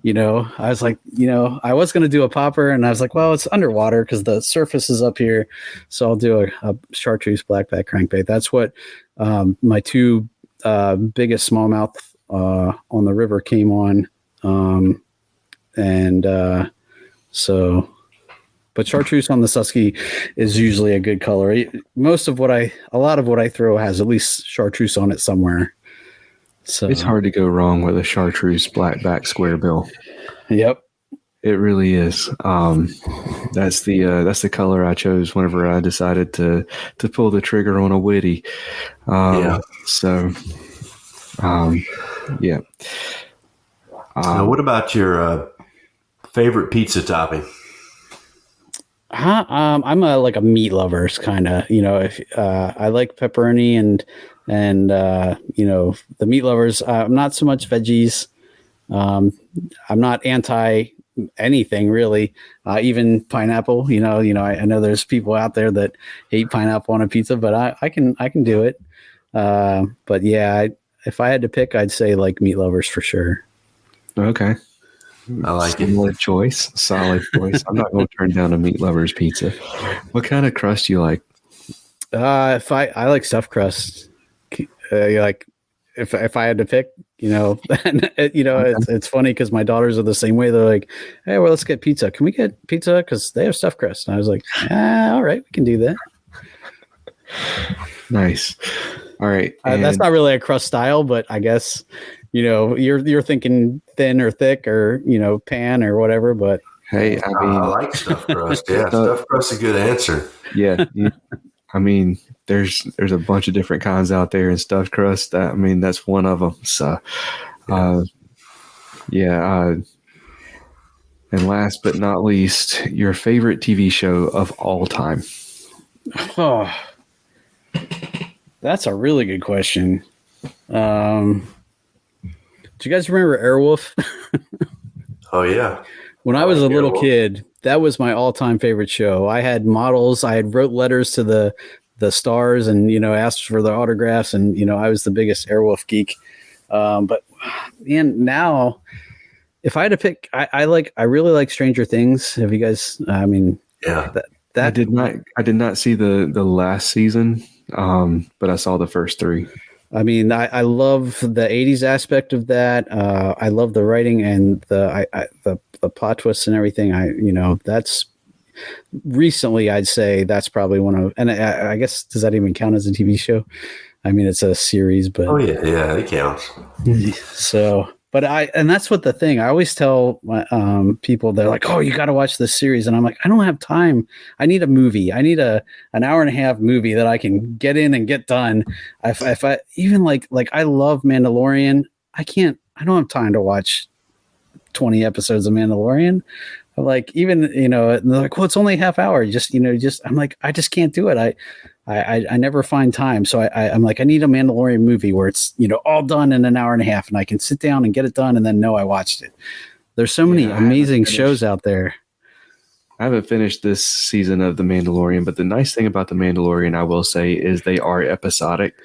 I was like, I was going to do a popper, and I was like, well, it's underwater because the surface is up here. So I'll do a chartreuse blackback crankbait. That's what my two biggest smallmouth on the river came on. But chartreuse on the Susky is usually a good color. A lot of what I throw has at least chartreuse on it somewhere. So it's hard to go wrong with a chartreuse blackback square bill. Yep. It really is. That's the color I chose whenever I decided to pull the trigger on a Whitty. So, yeah. Now, what about your favorite pizza topping? I'm a meat lovers kind of. If I like pepperoni and the meat lovers. I'm not so much veggies. I'm not anti anything really. Even pineapple. I know there's people out there that hate pineapple on a pizza, but I can do it. But yeah, if I had to pick, I'd say meat lovers for sure. Okay. I like Solid it. choice. Solid choice. I'm not going to turn down a meat lover's pizza. What kind of crust do you like? If I like stuffed crust. If I had to pick, it's funny because my daughters are the same way. They're like, hey, well, let's get pizza. Can we get pizza? Because they have stuffed crust. And I was like, all right, we can do that. Nice. All right. That's not really a crust style, but I guess, you're thinking thin or thick or, pan or whatever. But hey, I like stuffed crust. Yeah, stuffed crust is a good answer. Yeah. There's a bunch of different kinds out there, and stuffed crust. That's one of them. So, and last but not least, your favorite TV show of all time. Oh, that's a really good question. Do you guys remember Airwolf? Oh yeah. When I was a little kid, that was my all-time favorite show. I had models. I had wrote letters to the stars and, asked for their autographs. And, I was the biggest Airwolf geek. But man, now if I had to pick, I really like Stranger Things. Have you guys, Yeah. I did not see the last season, but I saw the first 3. I mean, I love the 80s aspect of that. I love the writing and the plot twists and everything. That's recently, I'd say that's probably one of, and I guess, does that even count as a TV show? I mean, it's a series, but. Oh yeah, it counts. So, but and that's what the thing, I always tell people, they're like, oh, you got to watch this series. And I'm like, I don't have time. I need a movie. I need an hour and a half movie that I can get in and get done. If I even like I love Mandalorian. I don't have time to watch 20 episodes of Mandalorian. Like, even, they're like, well, it's only a half hour. I'm like, I just can't do it. I never find time. So I'm like, I need a Mandalorian movie where it's, all done in an hour and a half and I can sit down and get it done and then know I watched it. There's so many amazing shows out there. I haven't finished this season of The Mandalorian, but the nice thing about The Mandalorian, I will say, is they are episodic.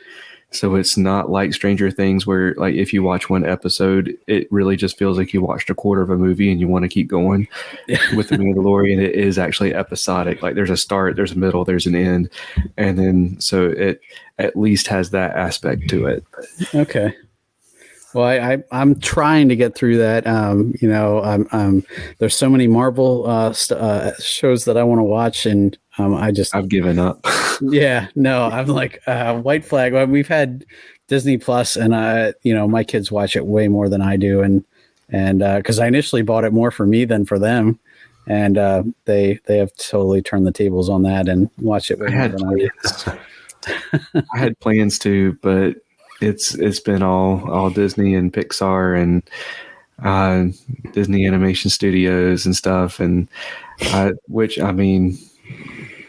So it's not like Stranger Things where, like, if you watch one episode, it really just feels like you watched a quarter of a movie and you want to keep going. With The Mandalorian, it is actually episodic. Like, there's a start, there's a middle, there's an end. And then, so it at least has that aspect to it. Okay. Well, I'm trying to get through that. There's so many Marvel shows that I want to watch, and I've given up. Yeah, no, I'm like White Flag. We've had Disney Plus, and my kids watch it way more than I do, and because I initially bought it more for me than for them, and they have totally turned the tables on that and watch it way more than I do. I had plans to, but it's been all Disney and Pixar and Disney Animation Studios and stuff, and which, I mean,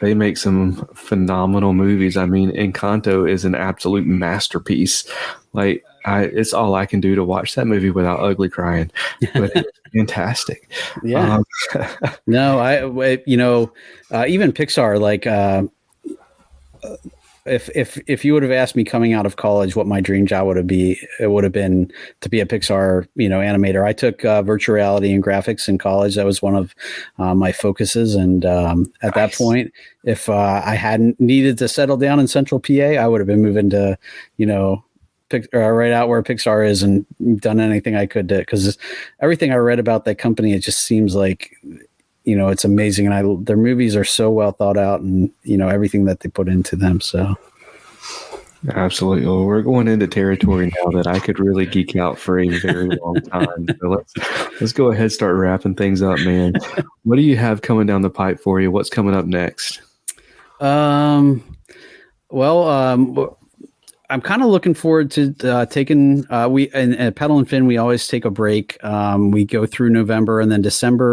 they make some phenomenal movies. I mean, Encanto is an absolute masterpiece. Like, it's all I can do to watch that movie without ugly crying, but it's fantastic. Yeah. No, even Pixar, like, if you would have asked me coming out of college what my dream job would been to be a Pixar, animator. I took virtual reality and graphics in college. That was one of my focuses. And at that point, if I hadn't needed to settle down in Central PA, I would have been moving to, right out where Pixar is and done anything I could to, because everything I read about that company, it just seems like, it's amazing. And their movies are so well thought out, and, everything that they put into them. So. Absolutely. Well, we're going into territory now that I could really geek out for a very long time. So let's go ahead and start wrapping things up, man. What do you have coming down the pipe for you? What's coming up next? I'm kind of looking forward to taking at Pedal and Fin, we always take a break. We go through November, and then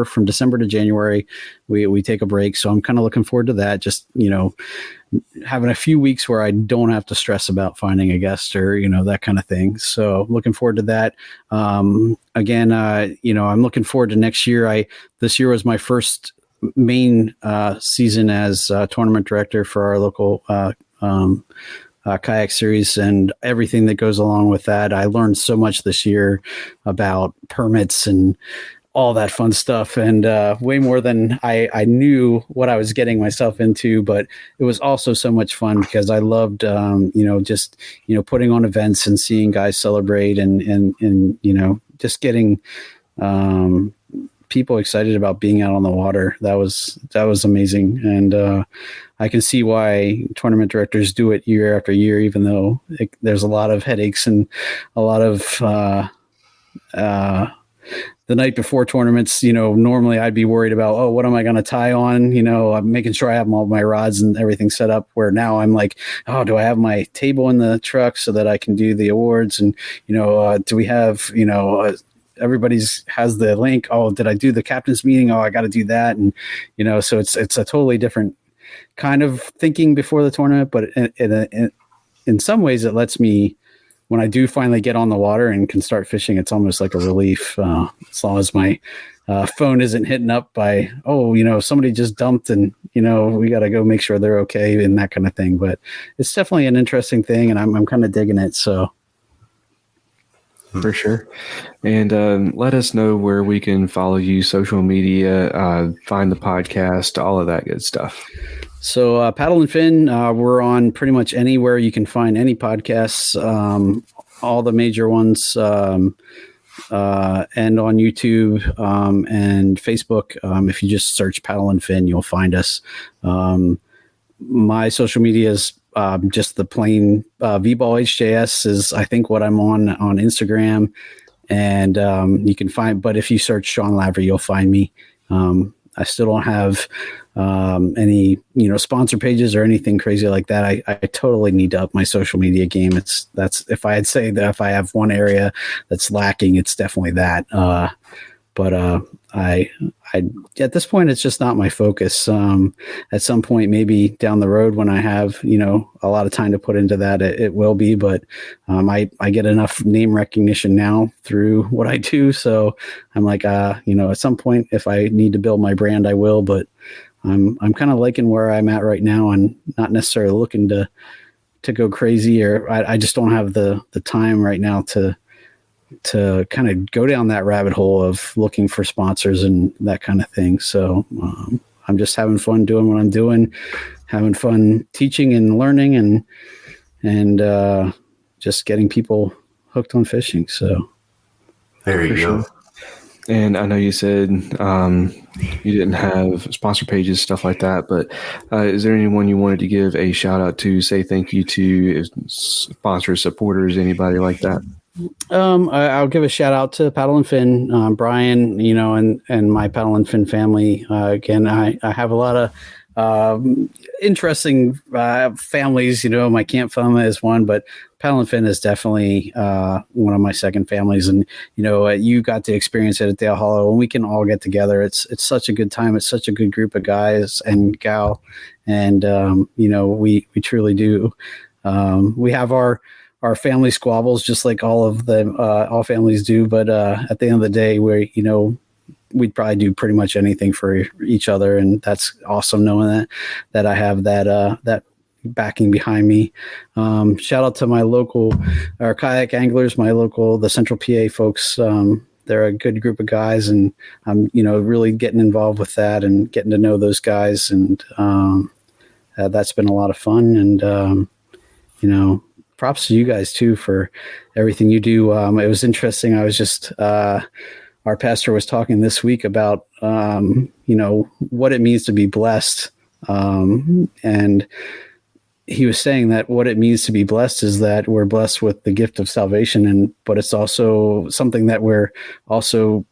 from December to January, we take a break. So I'm kind of looking forward to that. Just, having a few weeks where I don't have to stress about finding a guest or, that kind of thing. So looking forward to that. Again, I'm looking forward to next year. This year was my first main season as tournament director for our local kayak series and everything that goes along with that. I learned so much this year about permits and all that fun stuff, and way more than I knew what I was getting myself into. But it was also so much fun because I loved, just putting on events and seeing guys celebrate and just getting people excited about being out on the water. That was amazing, and I can see why tournament directors do it year after year, even though there's a lot of headaches and a lot of the night before tournaments, normally I'd be worried about, oh, what am I going to tie on? I'm making sure I have all my rods and everything set up, where now I'm like, oh, do I have my table in the truck so that I can do the awards? And, do we have, everybody's has the link. Oh, did I do the captain's meeting? Oh, I got to do that. And, so it's a totally different kind of thinking before the tournament, but in some ways it lets me when I do finally get on the water and can start fishing, it's almost like a relief. As long as my phone isn't hitting up by, somebody just dumped and, we got to go make sure they're okay and that kind of thing. But it's definitely an interesting thing, and I'm kind of digging it. So. For sure. And let us know where we can follow you, social media, find the podcast, all of that good stuff. So Paddle and Fin, we're on pretty much anywhere you can find any podcasts, all the major ones, and on YouTube and Facebook. If you just search Paddle and Fin, you'll find us. My social media is just the plain V-Ball HJS is, I think, what I'm on Instagram. And you can find, but if you search Sean Lavery, you'll find me. I still don't have any, sponsor pages or anything crazy like that. I totally need to up my social media game. That's if I had say that if I have one area that's lacking, it's definitely that. But I at this point, it's just not my focus. At some point, maybe down the road when I have, a lot of time to put into that, it will be. But I get enough name recognition now through what I do. So I'm like, at some point, if I need to build my brand, I will. But I'm kind of liking where I'm at right now and not necessarily looking to go crazy, or I just don't have the time right now to kind of go down that rabbit hole of looking for sponsors and that kind of thing. So I'm just having fun doing what I'm doing, having fun teaching and learning and just getting people hooked on fishing. So there you go. And I know you said you didn't have sponsor pages, stuff like that, but is there anyone you wanted to give a shout out to, say thank you to, sponsors, supporters, anybody like that? I'll give a shout out to Paddle and Fin, Brian, and my Paddle and Fin family. Again, I have a lot of interesting families. My camp family is one, but Paddle and Fin is definitely one of my second families. And you got to experience it at Dale Hollow, and we can all get together. It's such a good time. It's such a good group of guys and gal, and we truly do. We have our family squabbles, just like all families do. But at the end of the day, we'd probably do pretty much anything for each other, and that's awesome knowing that I have that backing behind me. Shout out to my local kayak anglers, the Central PA folks. They're a good group of guys, and I'm really getting involved with that and getting to know those guys, and that's been a lot of fun. And props to you guys too for everything you do. It was interesting. I was just, our pastor was talking this week about, what it means to be blessed. And he was saying that what it means to be blessed is that we're blessed with the gift of salvation. But it's also something that we're also,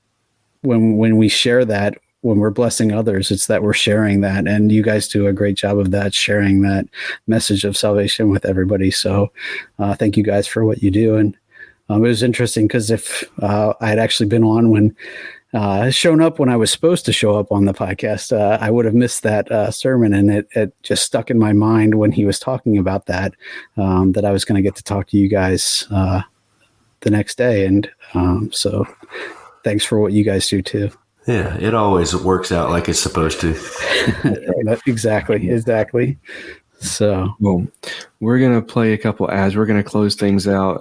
when we share that, when we're blessing others, it's that we're sharing that. And you guys do a great job of that, sharing that message of salvation with everybody. So thank you guys for what you do. And it was interesting because if I had actually been on when shown up when I was supposed to show up on the podcast, I would have missed that sermon. And it just stuck in my mind when he was talking about that I was going to get to talk to you guys the next day. And so thanks for what you guys do too. Yeah, it always works out like it's supposed to. Exactly. So, well, we're going to play a couple ads. We're going to close things out.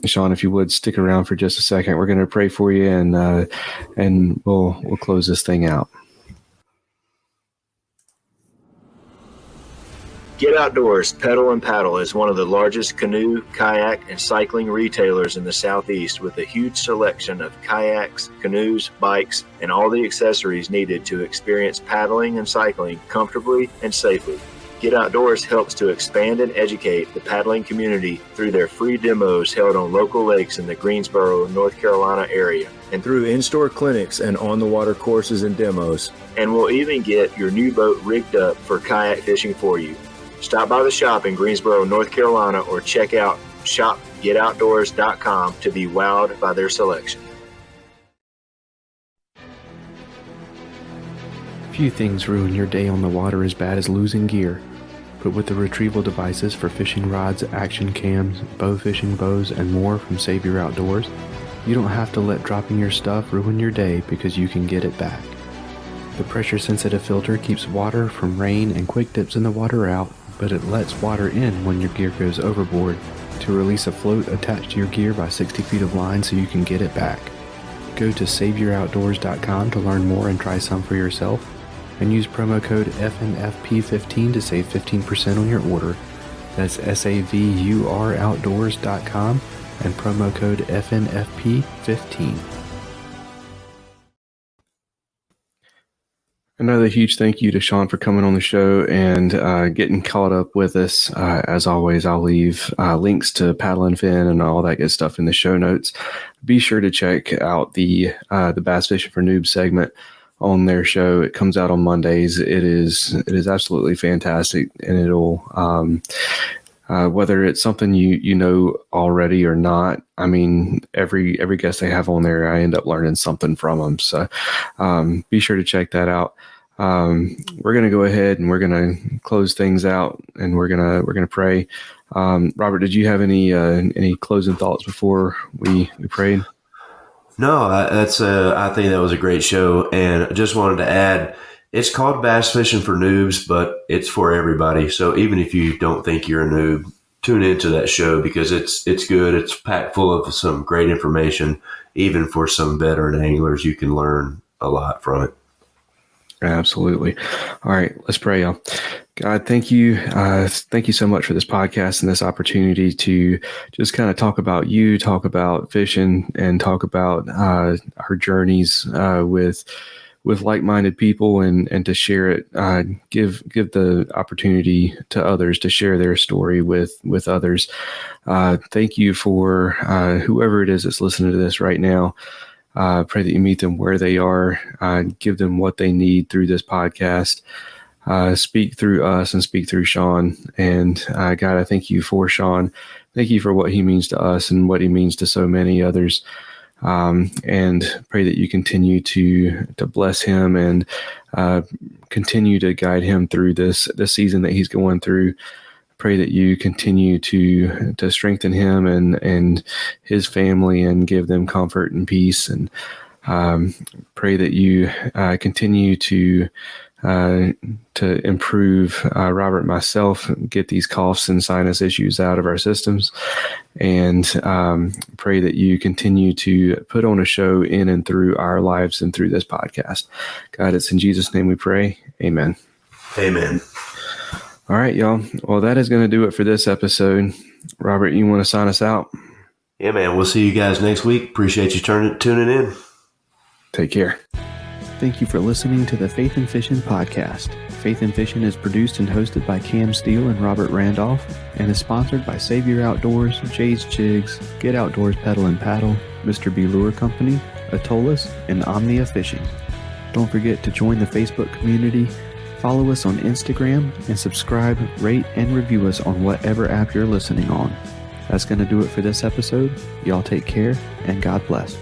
Sean, if you would stick around for just a second, we're going to pray for you and we'll close this thing out. Get Outdoors Pedal and Paddle is one of the largest canoe, kayak, and cycling retailers in the Southeast, with a huge selection of kayaks, canoes, bikes, and all the accessories needed to experience paddling and cycling comfortably and safely. Get Outdoors helps to expand and educate the paddling community through their free demos held on local lakes in the Greensboro, North Carolina area, and through in-store clinics and on-the-water courses and demos. And we'll even get your new boat rigged up for kayak fishing for you. Stop by the shop in Greensboro, North Carolina, or check out shopgetoutdoors.com to be wowed by their selection. Few things ruin your day on the water as bad as losing gear. but with the retrieval devices for fishing rods, action cams, bow fishing bows, and more from Savior Outdoors, you don't have to let dropping your stuff ruin your day because you can get it back. The pressure-sensitive filter keeps water from rain and quick dips in the water out, but it lets water in when your gear goes overboard to release a float attached to your gear by 60 feet of line so you can get it back. Go to SaviorOutdoors.com to learn more and try some for yourself, and use promo code FNFP15 to save 15% on your order. That's SAVUROutdoors.com and promo code FNFP15. Another huge thank you to Sean for coming on the show and getting caught up with us. As always, I'll leave links to Paddle and Fin and all that good stuff in the show notes. Be sure to check out the Bass Fishing for Noobs segment on their show. It comes out on Mondays. It is absolutely fantastic, and it'll whether it's something you know already or not. I mean, every guest they have on there, I end up learning something from them. So be sure to check that out. We're gonna go ahead and we're gonna close things out, and we're gonna pray. Robert, did you have any closing thoughts before we prayed? No, I think that was a great show, and I just wanted to add, it's called Bass Fishing for Noobs, but it's for everybody. So even if you don't think you're a noob, tune into that show because it's good. It's packed full of some great information. Even for some veteran anglers, you can learn a lot from it. Absolutely. All right, let's pray, y'all. God, thank you. Thank you so much for this podcast and this opportunity to just kind of talk about you, talk about fishing, and talk about our journeys with like-minded people, and to share it, give the opportunity to others to share their story with others. Thank you for whoever it is that's listening to this right now. Pray that you meet them where they are, give them what they need through this podcast. Speak through us and speak through Sean. And God, I thank you for Sean. Thank you for what he means to us and what he means to so many others. And pray that you continue to bless him and continue to guide him through this season that he's going through. Pray that you continue to strengthen him and his family and give them comfort and peace. And pray that you continue to improve Robert and myself, get these coughs and sinus issues out of our systems, and pray that you continue to put on a show in and through our lives and through this podcast. God, it's in Jesus' name we pray. Amen. Amen. All right, y'all. Well, that is going to do it for this episode. Robert, you want to sign us out? Yeah, man. We'll see you guys next week. Appreciate you tuning in. Take care. Thank you for listening to the Faith and Fishing podcast. Faith and Fishing is produced and hosted by Cam Steele and Robert Randolph, and is sponsored by Savior Outdoors, Jay's Jigs, Get Outdoors Pedal and Paddle, Mr. B Lure Company, Atollas, and Omnia Fishing. Don't forget to join the Facebook community, follow us on Instagram, and subscribe, rate, and review us on whatever app you're listening on. That's going to do it for this episode. Y'all take care, and God bless.